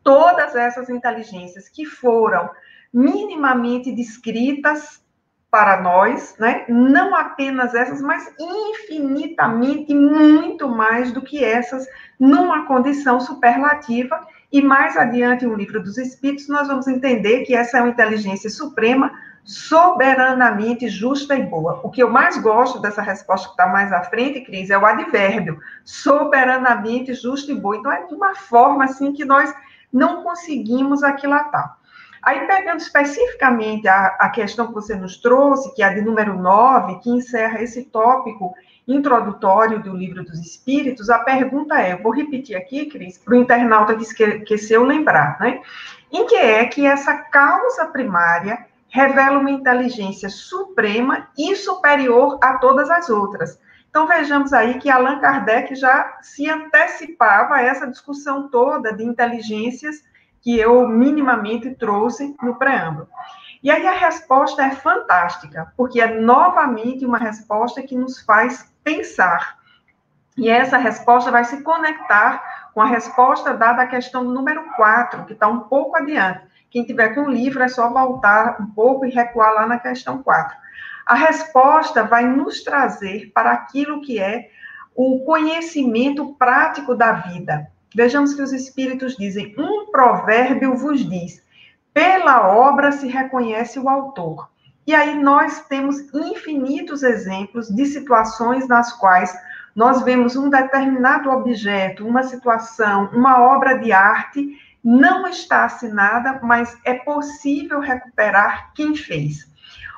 todas essas inteligências que foram minimamente descritas para nós, né? Não apenas essas, mas infinitamente muito mais do que essas, numa condição superlativa, e mais adiante no Livro dos Espíritos nós vamos entender que essa é uma inteligência suprema, soberanamente justa e boa. O que eu mais gosto dessa resposta que está mais à frente, Cris, é o advérbio, soberanamente justa e boa. Então é de uma forma assim que nós não conseguimos aquilatar. Aí, pegando especificamente a questão que você nos trouxe, que é a de número 9, que encerra esse tópico introdutório do Livro dos Espíritos, a pergunta é, vou repetir aqui, Cris, para o internauta que esqueceu lembrar, né? Em que é que essa causa primária revela uma inteligência suprema e superior a todas as outras. Então, vejamos aí que Allan Kardec já se antecipava a essa discussão toda de inteligências que eu minimamente trouxe no preâmbulo. E aí a resposta é fantástica, porque é novamente uma resposta que nos faz pensar. E essa resposta vai se conectar com a resposta dada à questão número 4, que está um pouco adiante. Quem tiver com o livro é só voltar um pouco e recuar lá na questão 4. A resposta vai nos trazer para aquilo que é o conhecimento prático da vida. Vejamos que os Espíritos dizem, um provérbio vos diz, pela obra se reconhece o autor. E aí nós temos infinitos exemplos de situações nas quais nós vemos um determinado objeto, uma situação, uma obra de arte, não está assinada, mas é possível recuperar quem fez.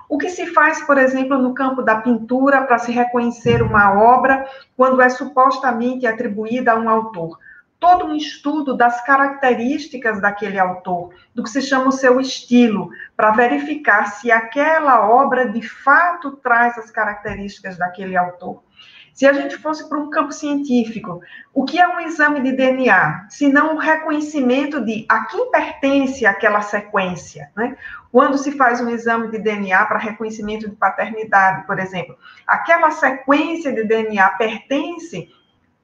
O que se faz, por exemplo, no campo da pintura para se reconhecer uma obra quando é supostamente atribuída a um autor? Todo um estudo das características daquele autor, do que se chama o seu estilo, para verificar se aquela obra de fato traz as características daquele autor. Se a gente fosse para um campo científico, o que é um exame de DNA? Se não o reconhecimento de a quem pertence aquela sequência, né? Quando se faz um exame de DNA para reconhecimento de paternidade, por exemplo, aquela sequência de DNA pertence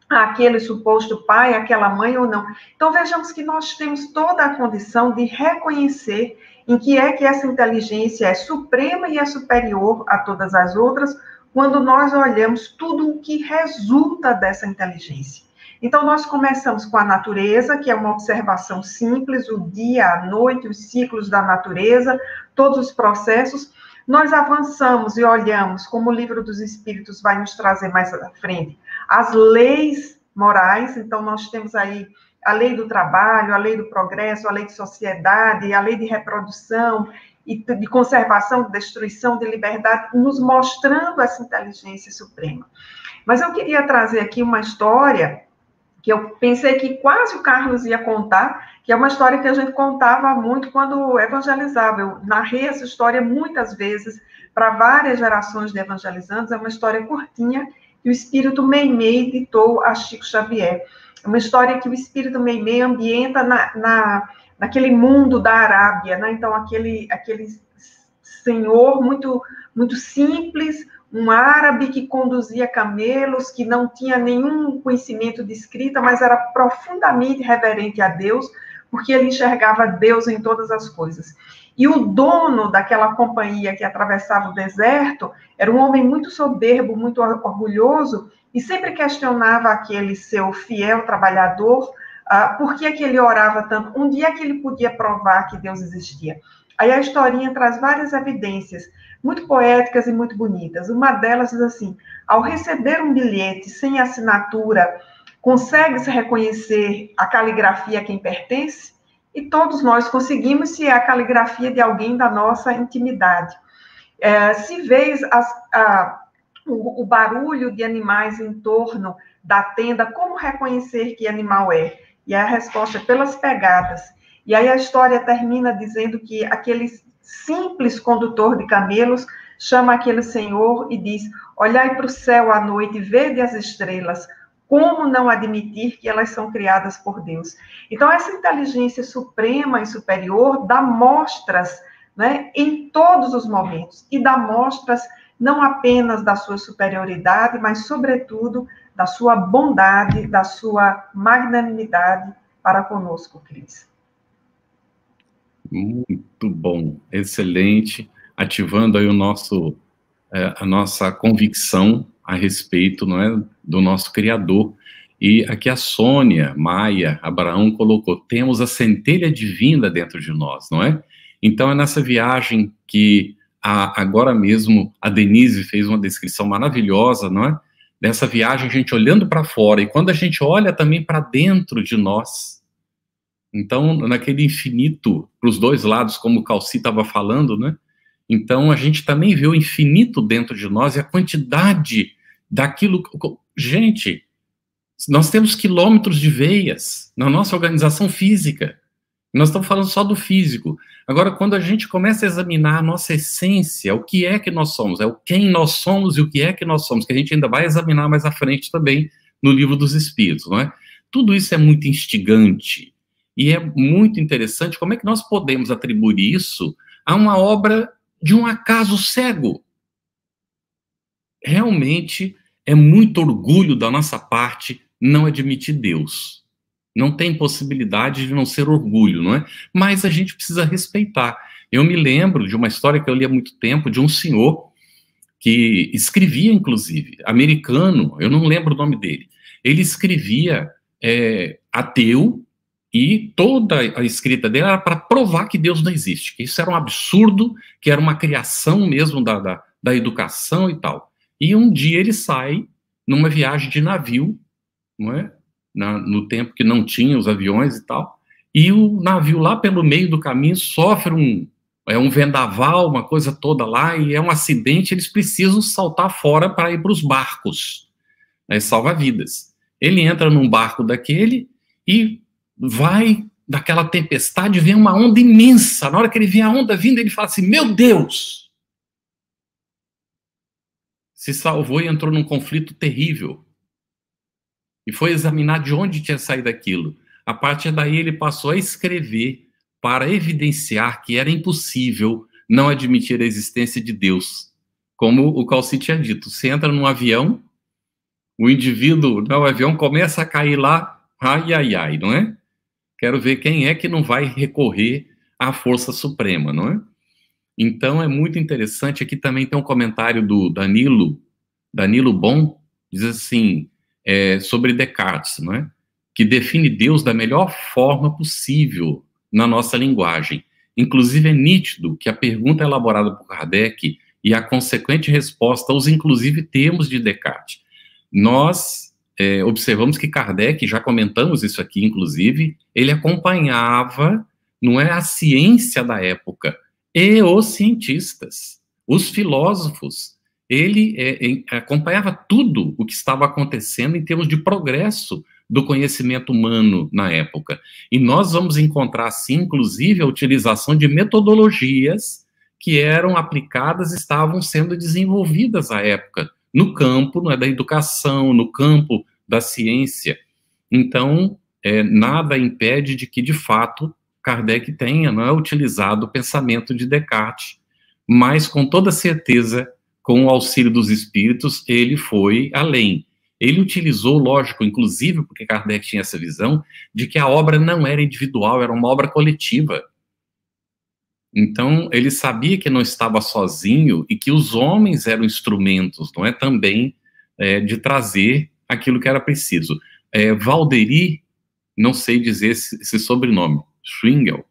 àquele suposto pai, àquela mãe ou não. Então, vejamos que nós temos toda a condição de reconhecer em que é que essa inteligência é suprema e é superior a todas as outras, quando nós olhamos tudo o que resulta dessa inteligência. Então, nós começamos com a natureza, que é uma observação simples, o dia, a noite, os ciclos da natureza, todos os processos. Nós avançamos e olhamos, como o Livro dos Espíritos vai nos trazer mais à frente, as leis morais. Então, nós temos aí a lei do trabalho, a lei do progresso, a lei de sociedade, a lei de reprodução, e de conservação, de destruição, de liberdade, nos mostrando essa inteligência suprema. Mas eu queria trazer aqui uma história que eu pensei que quase o Carlos ia contar, que é uma história que a gente contava muito quando evangelizava. Eu narrei essa história muitas vezes para várias gerações de evangelizandos. É uma história curtinha que o Espírito Meimei ditou a Chico Xavier. É uma história que o Espírito Meimei ambienta naquele mundo da Arábia, né? Então, aquele senhor muito simples, um árabe que conduzia camelos, que não tinha nenhum conhecimento de escrita, mas era profundamente reverente a Deus, porque ele enxergava Deus em todas as coisas. E o dono daquela companhia que atravessava o deserto era um homem muito soberbo, muito orgulhoso, e sempre questionava aquele seu fiel trabalhador, por que ele orava tanto? Um dia que ele podia provar que Deus existia. Aí a historinha traz várias evidências, muito poéticas e muito bonitas. Uma delas diz assim, ao receber um bilhete sem assinatura, consegue-se reconhecer a caligrafia a quem pertence? E todos nós conseguimos, se é a caligrafia de alguém da nossa intimidade. Se vês o barulho de animais em torno da tenda, como reconhecer que animal é? E a resposta é pelas pegadas. E aí a história termina dizendo que aquele simples condutor de camelos chama aquele senhor e diz, olhai para o céu à noite e vede as estrelas, como não admitir que elas são criadas por Deus? Então, essa inteligência suprema e superior dá mostras, né, em todos os momentos, e dá mostras não apenas da sua superioridade, mas, sobretudo, da sua bondade, da sua magnanimidade para conosco, Cris. Muito bom, excelente, ativando aí a nossa convicção a respeito, não é, do nosso Criador. E aqui a Sônia Maia Abraão colocou, temos a centelha divina dentro de nós, não é? Então é nessa viagem que agora mesmo a Denise fez uma descrição maravilhosa, não é? Dessa viagem, a gente olhando para fora, e quando a gente olha também para dentro de nós, então, naquele infinito, para os dois lados, como o Calci estava falando, né? Então, a gente também vê o infinito dentro de nós, e a quantidade daquilo... Gente, nós temos quilômetros de veias na nossa organização física, nós estamos falando só do físico. Agora, quando a gente começa a examinar a nossa essência, o que é que nós somos, é o quem nós somos e o que é que nós somos, que a gente ainda vai examinar mais à frente também no Livro dos Espíritos, não é? Tudo isso é muito instigante e é muito interessante como é que nós podemos atribuir isso a uma obra de um acaso cego. Realmente é muito orgulho da nossa parte não admitir Deus. Não tem possibilidade de não ser orgulho, não é? Mas a gente precisa respeitar. Eu me lembro de uma história que eu li há muito tempo, de um senhor que escrevia, inclusive, americano, eu não lembro o nome dele. Ele escrevia ateu, e toda a escrita dele era para provar que Deus não existe, que isso era um absurdo, que era uma criação mesmo da educação e tal. E um dia ele sai numa viagem de navio, não é? No tempo que não tinha os aviões e tal, e o navio lá pelo meio do caminho sofre um vendaval, uma coisa toda lá, e é um acidente, eles precisam saltar fora para ir para os barcos, né, salva-vidas. Ele entra num barco daquele e vai daquela tempestade, vem uma onda imensa. Na hora que ele vê a onda vindo, ele fala assim, meu Deus! Se salvou e entrou num conflito terrível. E foi examinar de onde tinha saído aquilo. A partir daí ele passou a escrever para evidenciar que era impossível não admitir a existência de Deus. Como o Calci tinha dito, você entra num avião, o indivíduo no avião começa a cair lá, ai, ai, ai, não é? Quero ver quem é que não vai recorrer à força suprema, não é? Então é muito interessante, aqui também tem um comentário do Danilo Bon, diz assim, sobre Descartes, não é? Que define Deus da melhor forma possível na nossa linguagem. Inclusive é nítido que a pergunta elaborada por Kardec e a consequente resposta usa inclusive termos de Descartes. Nós observamos que Kardec, já comentamos isso aqui inclusive, ele acompanhava, não é, a ciência da época e os cientistas, os filósofos. Ele acompanhava tudo o que estava acontecendo em termos de progresso do conhecimento humano na época. E nós vamos encontrar, assim, inclusive, a utilização de metodologias que eram aplicadas, estavam sendo desenvolvidas à época, no campo, não é, da educação, no campo da ciência. Então, nada impede de que, de fato, Kardec tenha, não é, utilizado o pensamento de Descartes, mas, com toda certeza, com o auxílio dos espíritos, ele foi além. Ele utilizou, lógico, inclusive porque Kardec tinha essa visão, de que a obra não era individual, era uma obra coletiva. Então, ele sabia que não estava sozinho e que os homens eram instrumentos, não é, também de trazer aquilo que era preciso. Valderi, não sei dizer esse sobrenome, Schwingel,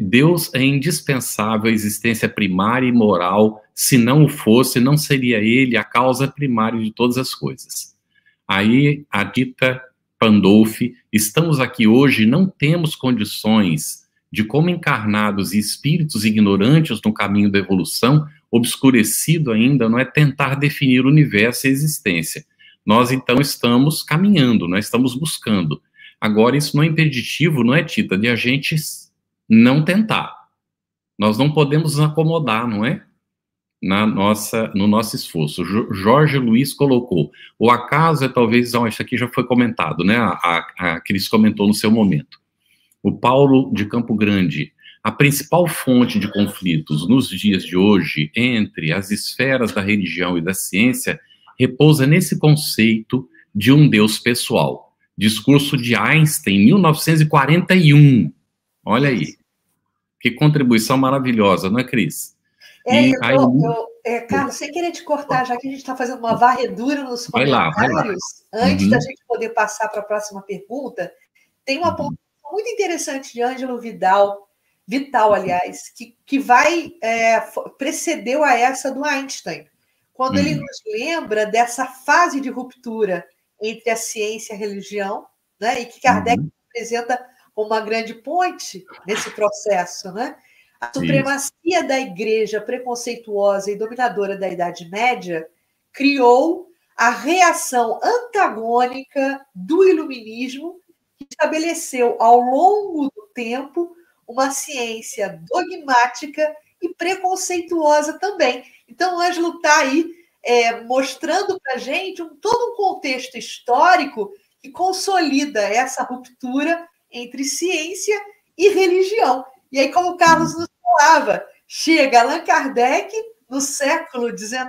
Deus é indispensável à existência primária e moral, se não o fosse, não seria ele a causa primária de todas as coisas. Aí, a dita Pandolfi, estamos aqui hoje e não temos condições de, como encarnados e espíritos ignorantes no caminho da evolução, obscurecido ainda, não é, tentar definir o universo e a existência. Nós, então, estamos caminhando, nós estamos buscando. Agora, isso não é impeditivo, não é, Tita, de a gente não tentar. Nós não podemos nos acomodar, não é? No nosso esforço. Jorge Luiz colocou, o acaso talvez, isso aqui já foi comentado, né? A Cris comentou no seu momento. O Paulo de Campo Grande, a principal fonte de conflitos nos dias de hoje entre as esferas da religião e da ciência repousa nesse conceito de um Deus pessoal. Discurso de Einstein, 1941. Olha aí. Que contribuição maravilhosa, não é, Cris? Carlos, sem querer te cortar, já que a gente está fazendo uma varredura nos comentários, vai lá. Antes da gente poder passar para a próxima pergunta, tem uma pontuação muito interessante de Ângelo Vital, aliás, que precedeu a essa do Einstein, quando ele nos lembra dessa fase de ruptura entre a ciência e a religião, né, e que Kardec apresenta como uma grande ponte nesse processo, né? A supremacia da igreja preconceituosa e dominadora da Idade Média criou a reação antagônica do iluminismo, que estabeleceu ao longo do tempo uma ciência dogmática e preconceituosa também. Então, o Ângelo está aí mostrando para a gente todo um contexto histórico que consolida essa ruptura entre ciência e religião. E aí, como o Carlos nos falava. Chega Allan Kardec, no século XIX,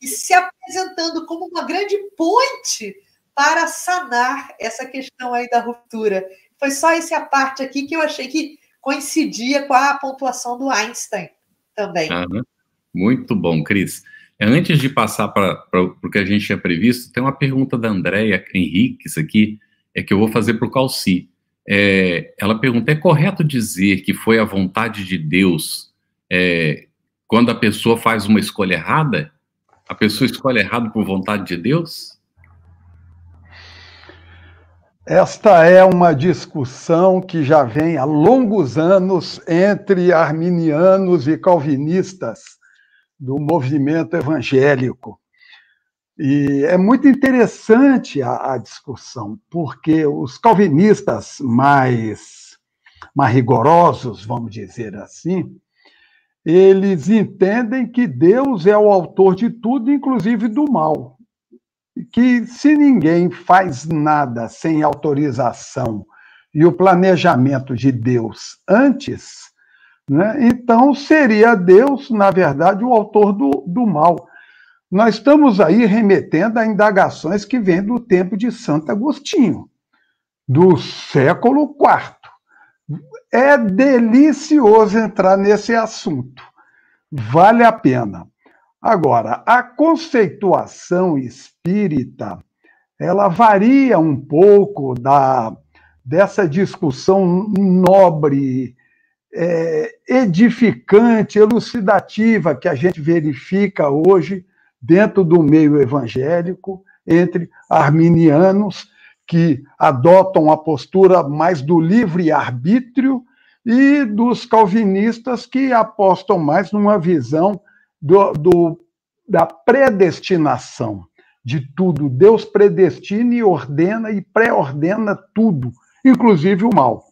e se apresentando como uma grande ponte para sanar essa questão aí da ruptura. Foi só essa parte aqui que eu achei que coincidia com a pontuação do Einstein também. Muito bom, Cris. Antes de passar para o que a gente tinha previsto, tem uma pergunta da Andréia Henriques aqui, que eu vou fazer para o Calci. Ela pergunta, é correto dizer que foi a vontade de Deus quando a pessoa faz uma escolha errada? A pessoa escolhe errado por vontade de Deus? Esta é uma discussão que já vem há longos anos entre arminianos e calvinistas do movimento evangélico. E é muito interessante a discussão, porque os calvinistas mais rigorosos, vamos dizer assim, eles entendem que Deus é o autor de tudo, inclusive do mal. Que se ninguém faz nada sem autorização e o planejamento de Deus antes, né, então seria Deus, na verdade, o autor do mal. Nós estamos aí remetendo a indagações que vêm do tempo de Santo Agostinho, do século IV. É delicioso entrar nesse assunto. Vale a pena. Agora, a conceituação espírita, ela varia um pouco dessa discussão nobre, edificante, elucidativa que a gente verifica hoje dentro do meio evangélico, entre arminianos, que adotam a postura mais do livre-arbítrio, e dos calvinistas, que apostam mais numa visão da predestinação de tudo. Deus predestina e ordena e pré-ordena tudo, inclusive o mal.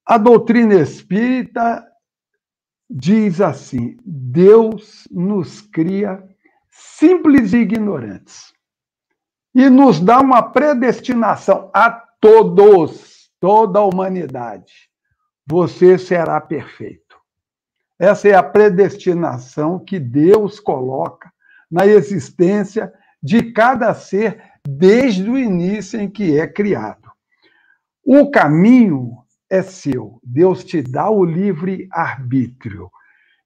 A doutrina espírita diz assim: Deus nos cria simples e ignorantes e nos dá uma predestinação a todos, toda a humanidade. Você será perfeito. Essa é a predestinação que Deus coloca na existência de cada ser desde o início em que é criado. O caminho é seu. Deus te dá o livre-arbítrio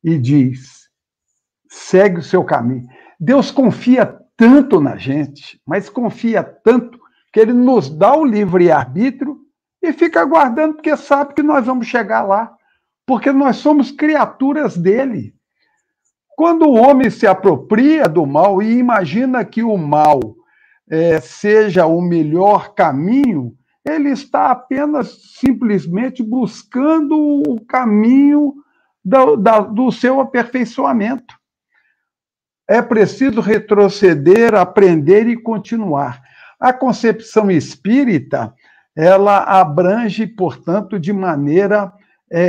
e diz, segue o seu caminho. Deus confia tanto na gente, mas confia tanto que ele nos dá o livre-arbítrio e fica aguardando, porque sabe que nós vamos chegar lá. Porque nós somos criaturas dele. Quando o homem se apropria do mal e imagina que o mal seja o melhor caminho, ele está apenas, simplesmente, buscando o caminho do seu aperfeiçoamento. É preciso retroceder, aprender e continuar. A concepção espírita, ela abrange, portanto, de maneira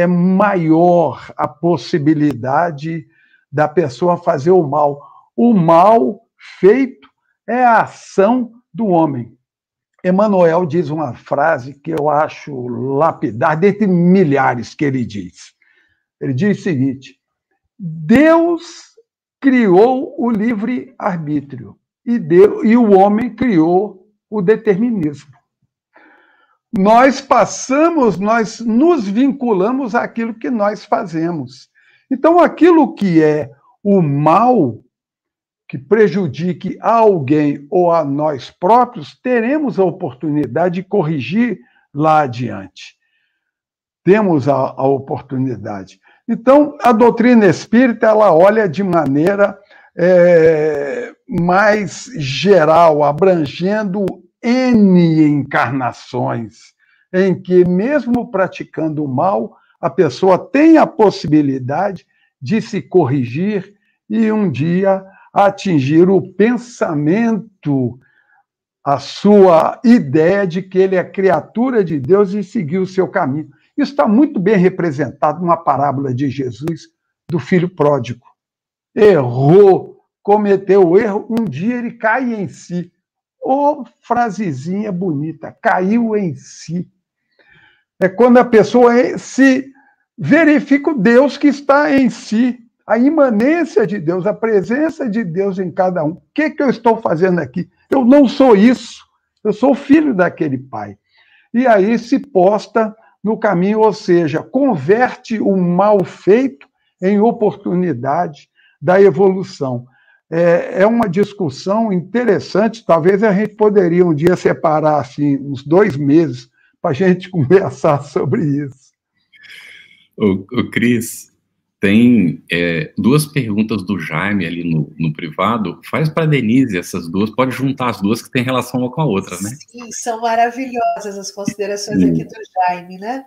maior a possibilidade da pessoa fazer o mal. O mal feito é a ação do homem. Emmanuel diz uma frase que eu acho lapidar, dentre milhares que ele diz. Ele diz o seguinte: Deus criou o livre-arbítrio e o homem criou o determinismo. Nós nos vinculamos àquilo que nós fazemos. Então, aquilo que é o mal, que prejudique a alguém ou a nós próprios, teremos a oportunidade de corrigir lá adiante. Temos a oportunidade. Então, a doutrina espírita, ela olha de maneira mais geral, abrangendo N encarnações, em que, mesmo praticando o mal, a pessoa tem a possibilidade de se corrigir e, um dia, atingir o pensamento, a sua ideia de que ele é criatura de Deus e seguir o seu caminho. Isso está muito bem representado numa parábola de Jesus, do filho pródigo. Errou, cometeu o erro, um dia ele cai em si. Ô, frasezinha bonita, caiu em si. É quando a pessoa se verifico Deus que está em si, a imanência de Deus, a presença de Deus em cada um. O que eu estou fazendo aqui? Eu não sou isso, eu sou filho daquele pai. E aí se posta no caminho, ou seja, converte o mal feito em oportunidade da evolução. É uma discussão interessante, talvez a gente poderia um dia separar assim, uns 2 meses para a gente conversar sobre isso. O Cris, tem 2 perguntas do Jaime ali no privado. Faz para a Denise essas 2, pode juntar as 2 que tem relação uma com a outra, né? Sim, são maravilhosas as considerações aqui do Jaime, né?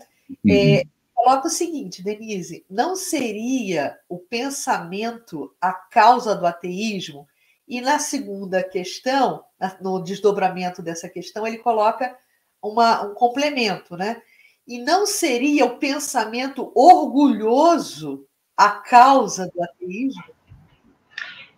Coloca o seguinte, Denise, não seria o pensamento a causa do ateísmo? E na segunda questão, no desdobramento dessa questão, ele coloca um complemento, né? E não seria o pensamento orgulhoso a causa do ateísmo?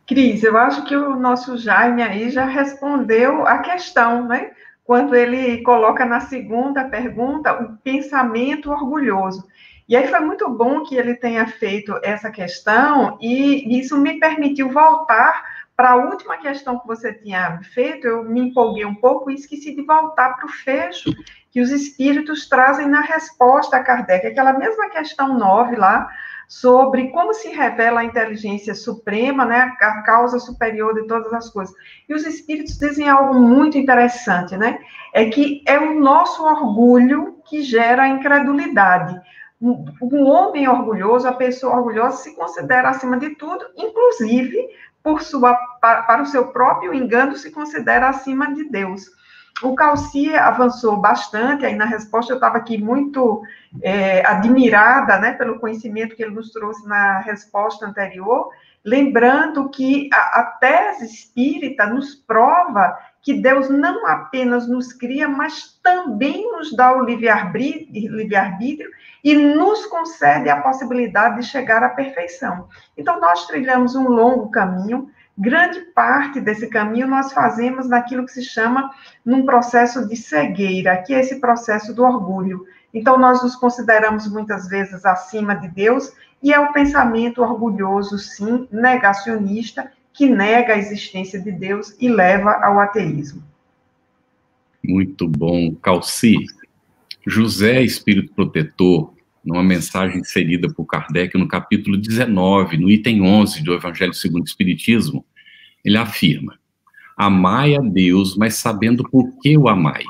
Cris, eu acho que o nosso Jaime aí já respondeu a questão, né? Quando ele coloca na segunda pergunta o pensamento orgulhoso. E aí foi muito bom que ele tenha feito essa questão, e isso me permitiu voltar para a última questão que você tinha feito. Eu me empolguei um pouco e esqueci de voltar para o fecho que os espíritos trazem na resposta a Kardec, aquela mesma questão 9 lá, sobre como se revela a inteligência suprema, né, a causa superior de todas as coisas. E os espíritos dizem algo muito interessante, né? É que é o nosso orgulho que gera a incredulidade. Um homem orgulhoso, a pessoa orgulhosa, se considera acima de tudo, inclusive, para o seu próprio engano, se considera acima de Deus. O Calci avançou bastante, aí na resposta eu estava aqui muito admirada, né, pelo conhecimento que ele nos trouxe na resposta anterior, lembrando que a tese espírita nos prova que Deus não apenas nos cria, mas também nos dá o livre-arbítrio e nos concede a possibilidade de chegar à perfeição. Então, nós trilhamos um longo caminho. Grande parte desse caminho nós fazemos naquilo que se chama num processo de cegueira, que é esse processo do orgulho. Então, nós nos consideramos muitas vezes acima de Deus, e é o pensamento orgulhoso, sim, negacionista, que nega a existência de Deus e leva ao ateísmo. Muito bom. Calci, José, espírito protetor, numa mensagem inserida por Kardec no capítulo 19, no item 11 do Evangelho segundo o Espiritismo, ele afirma: amai a Deus, mas sabendo por que o amais.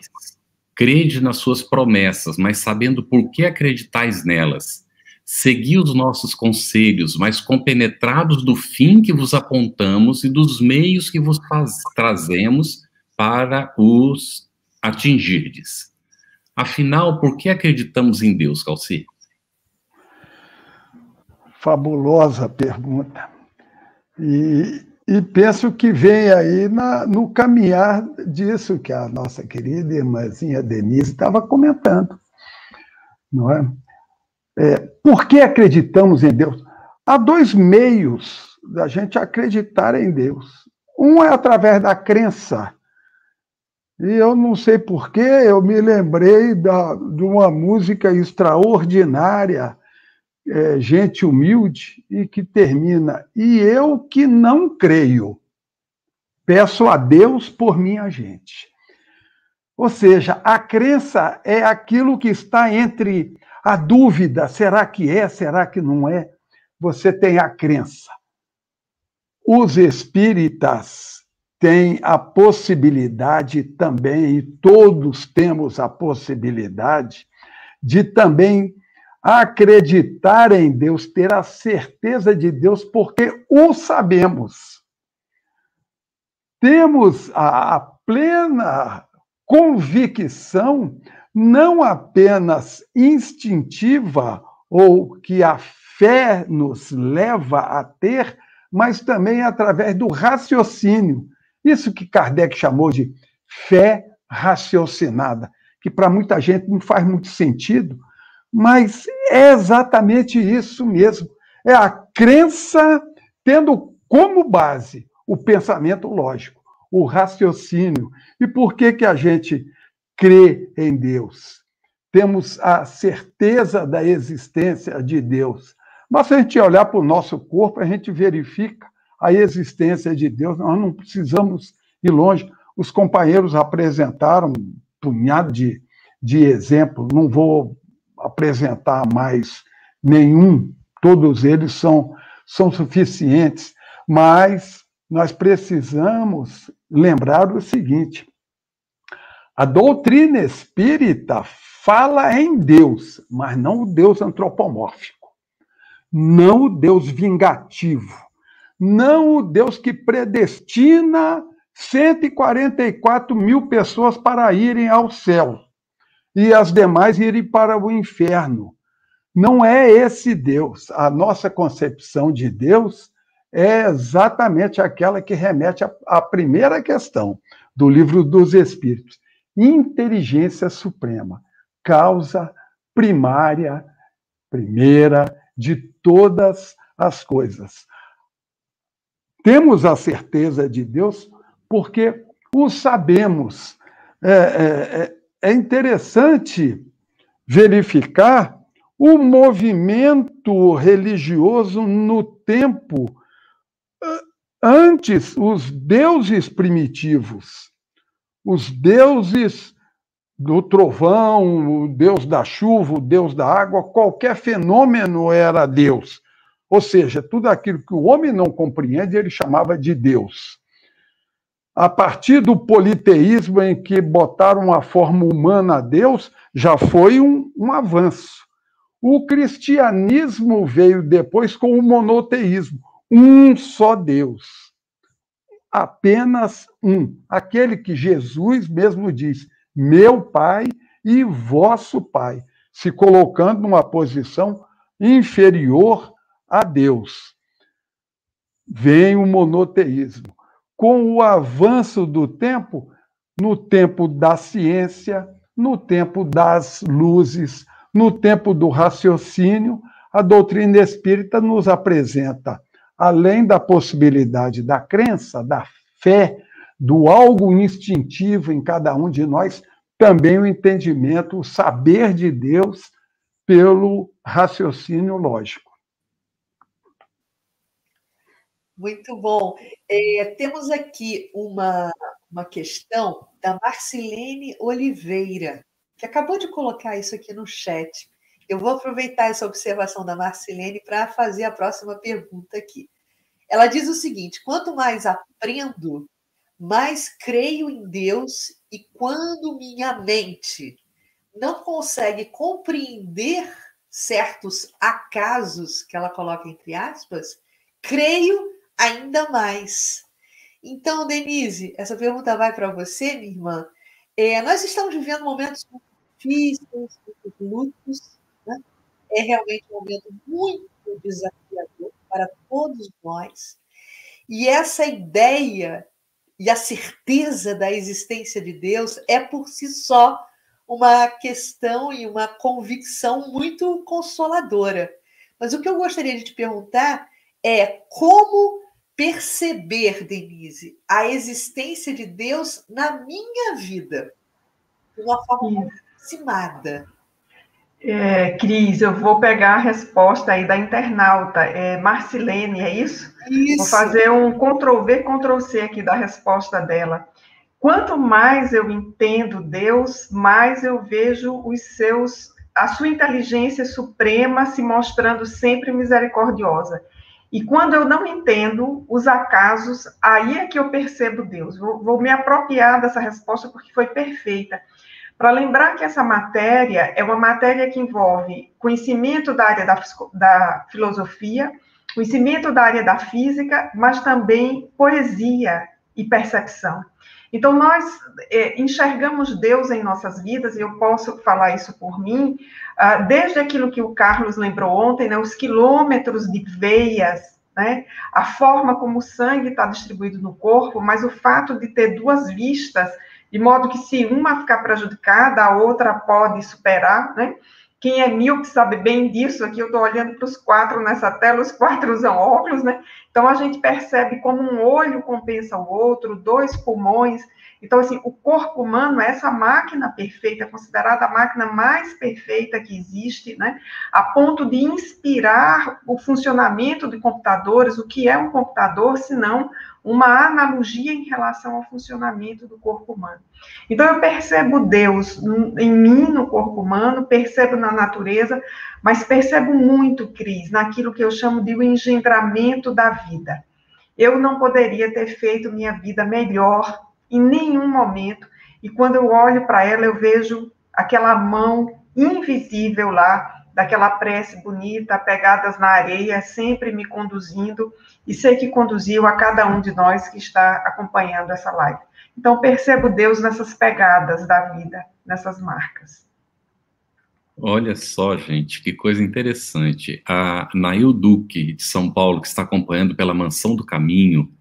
Crede nas suas promessas, mas sabendo por que acreditais nelas. Segui os nossos conselhos, mas compenetrados do fim que vos apontamos e dos meios que vos trazemos para os atingirdes. Afinal, por que acreditamos em Deus, Calci? Fabulosa pergunta. E penso que vem aí no caminhar disso que a nossa querida irmãzinha Denise estava comentando. Não é? Por que acreditamos em Deus? Há 2 meios da gente acreditar em Deus. Um é através da crença. E eu não sei porquê, eu me lembrei de uma música extraordinária, Gente Humilde, e que termina: e eu que não creio, peço a Deus por minha gente. Ou seja, a crença é aquilo que está entre a dúvida, será que é, será que não é? Você tem a crença. Os espíritas têm a possibilidade também, e todos temos a possibilidade, de também acreditar em Deus, ter a certeza de Deus, porque o sabemos. Temos a plena convicção, não apenas instintiva, ou que a fé nos leva a ter, mas também através do raciocínio. Isso que Kardec chamou de fé raciocinada, que para muita gente não faz muito sentido, mas é exatamente isso mesmo. É a crença tendo como base o pensamento lógico, o raciocínio. E por que a gente crê em Deus? temos a certeza da existência de Deus. Mas se a gente olhar para o nosso corpo, a gente verifica a existência de Deus. Nós não precisamos ir longe. Os companheiros apresentaram um punhado de exemplos, não vou apresentar mais nenhum, todos eles são suficientes, mas nós precisamos lembrar o seguinte: a doutrina espírita fala em Deus, mas não o Deus antropomórfico, não o Deus vingativo, não o Deus que predestina 144 mil pessoas para irem ao céu e as demais irem para o inferno. Não é esse Deus. A nossa concepção de Deus é exatamente aquela que remete à primeira questão do Livro dos Espíritos. Inteligência suprema, causa primária, primeira de todas as coisas. Temos a certeza de Deus porque o sabemos. É interessante verificar o movimento religioso no tempo antes, os deuses primitivos, os deuses do trovão, o deus da chuva, o deus da água, qualquer fenômeno era Deus. Ou seja, tudo aquilo que o homem não compreende, ele chamava de Deus. A partir do politeísmo, em que botaram a forma humana a Deus, já foi um avanço. O cristianismo veio depois com o monoteísmo, um só Deus, apenas um, aquele que Jesus mesmo diz, meu Pai e vosso Pai, se colocando numa posição inferior a Deus. Vem o monoteísmo. Com o avanço do tempo, no tempo da ciência, no tempo das luzes, no tempo do raciocínio, a doutrina espírita nos apresenta, além da possibilidade da crença, da fé, do algo instintivo em cada um de nós, também o entendimento, o saber de Deus pelo raciocínio lógico. Muito bom. Temos aqui uma questão da Marcilene Oliveira, que acabou de colocar isso aqui no chat. Eu vou aproveitar essa observação da Marcilene para fazer a próxima pergunta aqui. Ela diz o seguinte: quanto mais aprendo, mais creio em Deus, e quando minha mente não consegue compreender certos acasos, que ela coloca entre aspas, creio ainda mais. Então, Denise, essa pergunta vai para você, minha irmã. Nós estamos vivendo momentos muito difíceis, muitos lutos, né? É realmente um momento muito desafiador para todos nós. E essa ideia e a certeza da existência de Deus é, por si só, uma questão e uma convicção muito consoladora. Mas o que eu gostaria de te perguntar é como perceber, Denise, a existência de Deus na minha vida, de uma forma aproximada. Cris, eu vou pegar a resposta aí da internauta, Marcilene, é isso? Isso. Vou fazer um Ctrl+V, Ctrl+C aqui da resposta dela. Quanto mais eu entendo Deus, mais eu vejo a sua inteligência suprema se mostrando sempre misericordiosa. E quando eu não entendo os acasos, aí é que eu percebo Deus. Vou me apropriar dessa resposta porque foi perfeita. Para lembrar que essa matéria é uma matéria que envolve conhecimento da área da filosofia, conhecimento da área da física, mas também poesia e percepção. Então, nós enxergamos Deus em nossas vidas, e eu posso falar isso por mim, desde aquilo que o Carlos lembrou ontem, né, os quilômetros de veias, né, a forma como o sangue está distribuído no corpo, mas o fato de ter duas vistas, de modo que se uma ficar prejudicada, a outra pode superar, né? Quem é míope sabe bem disso, aqui eu estou olhando para os 4 nessa tela, os 4 usam óculos, né? Então, a gente percebe como um olho compensa o outro, 2 pulmões. Então, assim, o corpo humano é essa máquina perfeita, considerada a máquina mais perfeita que existe, né? A ponto de inspirar o funcionamento de computadores. O que é um computador, se não uma analogia em relação ao funcionamento do corpo humano. Então, eu percebo Deus em mim, no corpo humano, percebo na natureza, mas percebo muito, Cris, naquilo que eu chamo de o engendramento da vida. Eu não poderia ter feito minha vida melhor em nenhum momento, e quando eu olho para ela, eu vejo aquela mão invisível lá, daquela prece bonita, pegadas na areia, sempre me conduzindo, e sei que conduziu a cada um de nós que está acompanhando essa live. Então, percebo Deus nessas pegadas da vida, nessas marcas. Olha só, gente, que coisa interessante. A Nail Duque, de São Paulo, que está acompanhando pela Mansão do Caminho,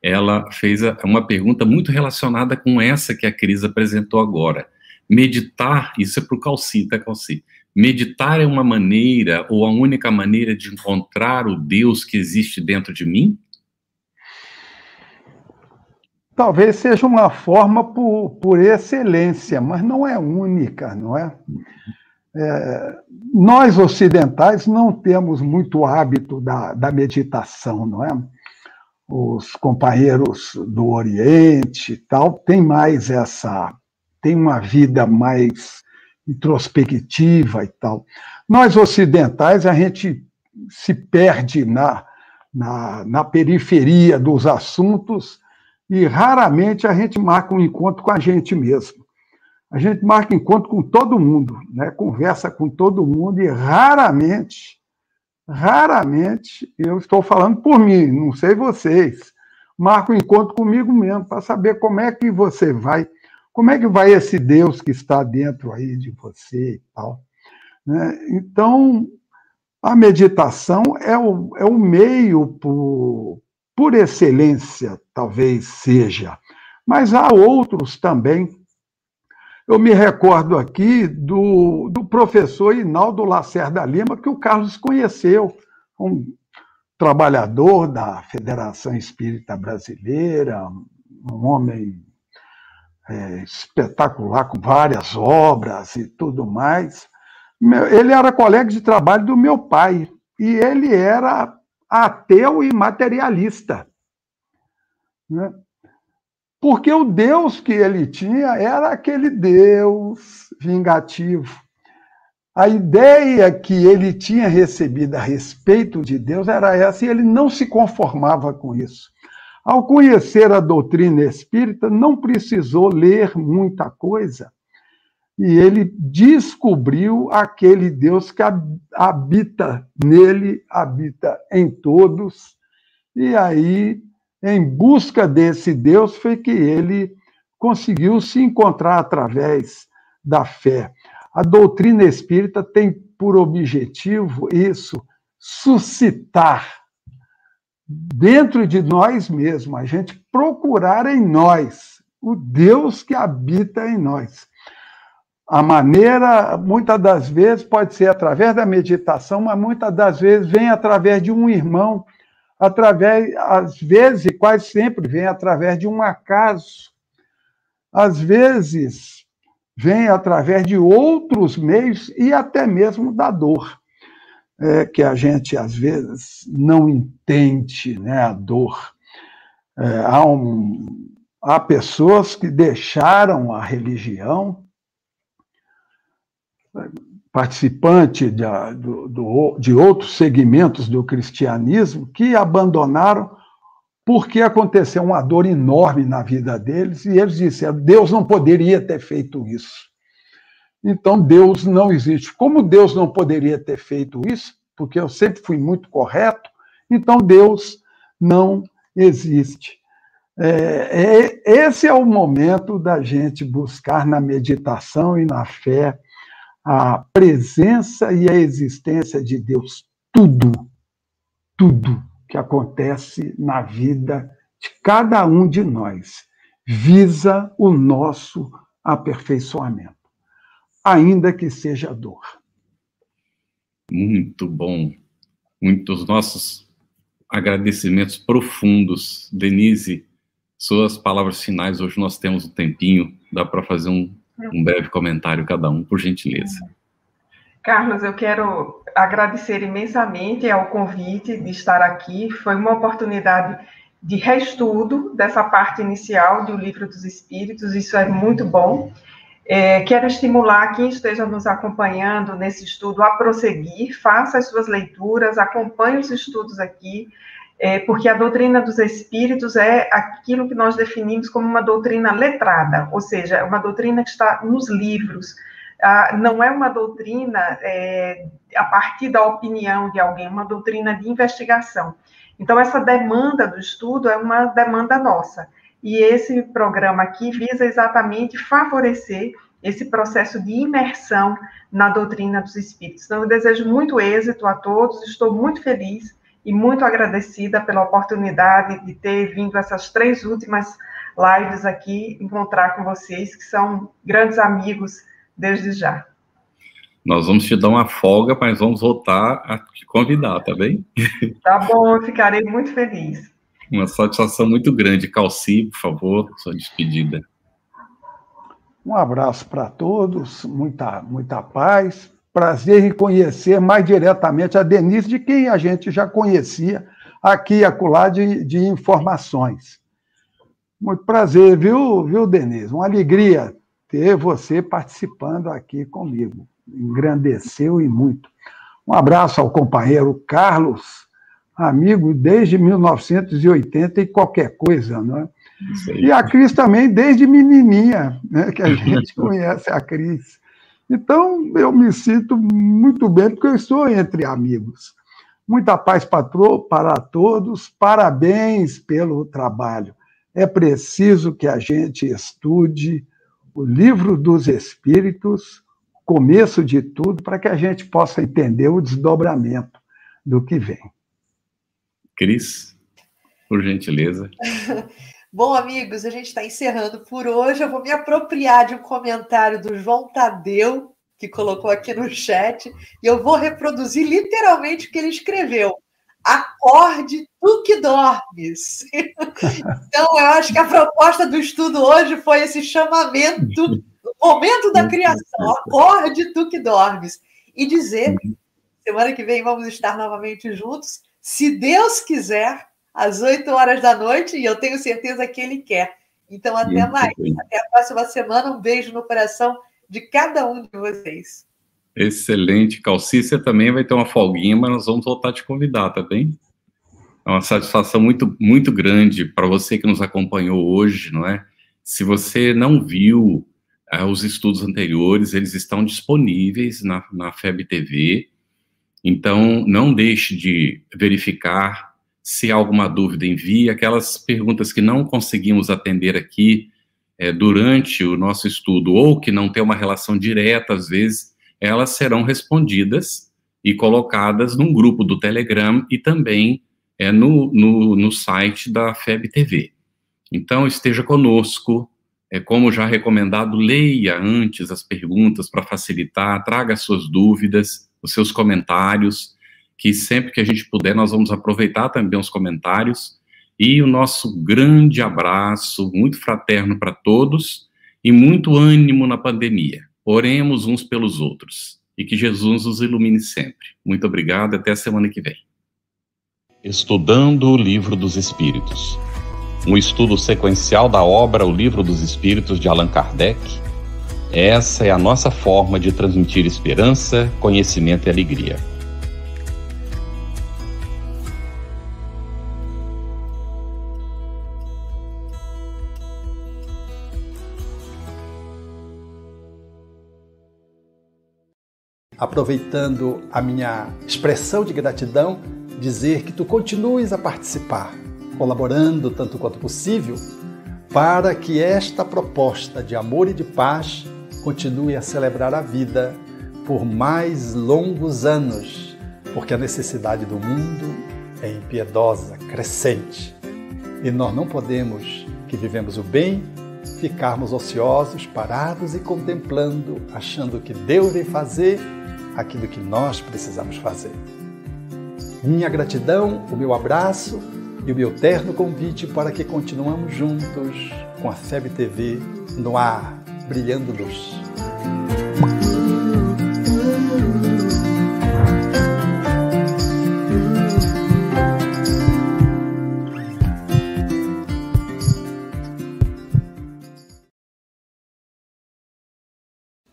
ela fez uma pergunta muito relacionada com essa que a Cris apresentou agora. Meditar, isso é para o Calci, tá, Calci? Meditar é uma maneira, ou a única maneira de encontrar o Deus que existe dentro de mim? Talvez seja uma forma por excelência, mas não é única, não é? Nós ocidentais não temos muito hábito da meditação, não é? Os companheiros do Oriente e tal têm mais tem uma vida mais introspectiva e tal. Nós ocidentais, a gente se perde na periferia dos assuntos e raramente a gente marca um encontro com a gente mesmo. A gente marca encontro com todo mundo, né? Conversa com todo mundo e raramente, eu estou falando por mim, não sei vocês, marco um encontro comigo mesmo para saber como é que você vai, como é que vai esse Deus que está dentro aí de você e tal. Né? Então, a meditação é o meio por excelência, talvez seja, mas há outros também. Eu me recordo aqui do professor Hinaldo Lacerda Lima, que o Carlos conheceu, um trabalhador da Federação Espírita Brasileira, um homem espetacular, com várias obras e tudo mais. Ele era colega de trabalho do meu pai, e ele era ateu e materialista, né? Porque o Deus que ele tinha era aquele Deus vingativo. A ideia que ele tinha recebido a respeito de Deus era essa, e ele não se conformava com isso. Ao conhecer a doutrina espírita, não precisou ler muita coisa, e ele descobriu aquele Deus que habita nele, habita em todos, e aí, em busca desse Deus, foi que ele conseguiu se encontrar através da fé. A doutrina espírita tem por objetivo isso, suscitar dentro de nós mesmos, a gente procurar em nós o Deus que habita em nós. A maneira, muitas das vezes, pode ser através da meditação, mas muitas das vezes vem através de um irmão, às vezes, e quase sempre, vem através de um acaso. Às vezes, vem através de outros meios e até mesmo da dor, que a gente, às vezes, não entende, né, a dor. Há pessoas que deixaram a religião, participante de outros segmentos do cristianismo, que abandonaram porque aconteceu uma dor enorme na vida deles, e eles disseram, Deus não poderia ter feito isso. Então, Deus não existe. Como Deus não poderia ter feito isso, porque eu sempre fui muito correto, então Deus não existe. Esse é o momento da gente buscar na meditação e na fé a presença e a existência de Deus. Tudo que acontece na vida de cada um de nós visa o nosso aperfeiçoamento, ainda que seja dor. Muito bom. Muitos nossos agradecimentos profundos. Denise, suas palavras finais. Hoje nós temos um tempinho, dá para fazer um breve comentário cada um, por gentileza. Carlos, eu quero agradecer imensamente ao convite de estar aqui. Foi uma oportunidade de reestudo dessa parte inicial do Livro dos Espíritos, isso é muito bom. Quero estimular quem esteja nos acompanhando nesse estudo a prosseguir, faça as suas leituras, acompanhe os estudos aqui, porque a doutrina dos Espíritos é aquilo que nós definimos como uma doutrina letrada, ou seja, é uma doutrina que está nos livros. Não é uma doutrina a partir da opinião de alguém, é uma doutrina de investigação. Então, essa demanda do estudo é uma demanda nossa. E esse programa aqui visa exatamente favorecer esse processo de imersão na doutrina dos Espíritos. Então, eu desejo muito êxito a todos, estou muito feliz e muito agradecida pela oportunidade de ter vindo essas 3 últimas lives aqui, encontrar com vocês, que são grandes amigos desde já. Nós vamos te dar uma folga, mas vamos voltar a te convidar, tá bem? Tá bom, eu ficarei muito feliz. Uma satisfação muito grande. Calci, por favor, sua despedida. Um abraço para todos, muita paz. Prazer em conhecer mais diretamente a Denise, de quem a gente já conhecia aqui e acolá de informações. Muito prazer, viu, Denise? Uma alegria ter você participando aqui comigo. Engrandeceu e muito. Um abraço ao companheiro Carlos, amigo desde 1980 e qualquer coisa, não é? E a Cris também desde menininha, né, que a gente conhece a Cris. Então, eu me sinto muito bem, porque eu estou entre amigos. Muita paz para todos, parabéns pelo trabalho. É preciso que a gente estude o Livro dos Espíritos, começo de tudo, para que a gente possa entender o desdobramento do que vem. Cris, por gentileza. Bom, amigos, a gente está encerrando por hoje. Eu vou me apropriar de um comentário do João Tadeu, que colocou aqui no chat, e eu vou reproduzir literalmente o que ele escreveu. Acorde, tu que dormes. Então, eu acho que a proposta do estudo hoje foi esse chamamento, o momento da criação. Acorde, tu que dormes. E dizer, semana que vem vamos estar novamente juntos, se Deus quiser, às 8h da noite, e eu tenho certeza que Ele quer. Então, até mais. Até a próxima semana. Um beijo no coração de cada um de vocês. Excelente. Calci, você também vai ter uma folguinha, mas nós vamos voltar a te convidar, tá bem? É uma satisfação muito, muito grande para você que nos acompanhou hoje, não é? Se você não viu os estudos anteriores, eles estão disponíveis na FEB TV. Então, não deixe de verificar. Se há alguma dúvida, envie. Aquelas perguntas que não conseguimos atender aqui durante o nosso estudo, ou que não tem uma relação direta, às vezes, elas serão respondidas e colocadas num grupo do Telegram e também no site da FEB TV. Então, esteja conosco. Como já recomendado, leia antes as perguntas para facilitar, traga as suas dúvidas, os seus comentários, que sempre que a gente puder, nós vamos aproveitar também os comentários, e o nosso grande abraço, muito fraterno para todos, e muito ânimo na pandemia. Oremos uns pelos outros, e que Jesus nos ilumine sempre. Muito obrigado, até a semana que vem. Estudando o Livro dos Espíritos. Um estudo sequencial da obra O Livro dos Espíritos, de Allan Kardec. Essa é a nossa forma de transmitir esperança, conhecimento e alegria. Aproveitando a minha expressão de gratidão, dizer que tu continues a participar, colaborando tanto quanto possível, para que esta proposta de amor e de paz continue a celebrar a vida por mais longos anos, porque a necessidade do mundo é impiedosa, crescente. E nós não podemos, que vivemos o bem, ficarmos ociosos, parados e contemplando, achando que Deus vem fazer aquilo que nós precisamos fazer. Minha gratidão, o meu abraço e o meu terno convite para que continuemos juntos com a FEB TV no ar, brilhando luz.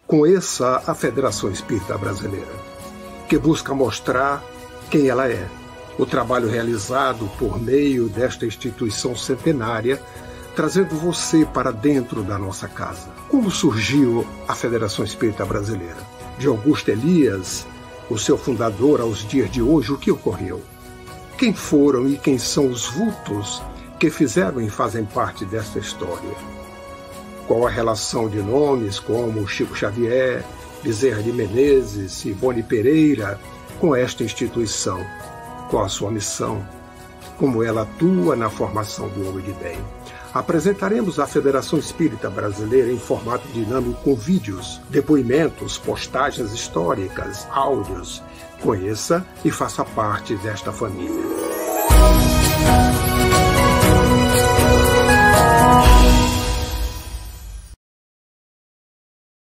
Conheça a Federação Espírita Brasileira, que busca mostrar quem ela é. O trabalho realizado por meio desta instituição centenária, trazendo você para dentro da nossa casa. Como surgiu a Federação Espírita Brasileira? De Augusto Elias, o seu fundador, aos dias de hoje, o que ocorreu? Quem foram e quem são os vultos que fizeram e fazem parte desta história? Qual a relação de nomes como Chico Xavier, Bezerra de Menezes, Ivone Pereira com esta instituição? Qual a sua missão? Como ela atua na formação do homem de bem? Apresentaremos a Federação Espírita Brasileira em formato dinâmico com vídeos, depoimentos, postagens históricas, áudios. Conheça e faça parte desta família.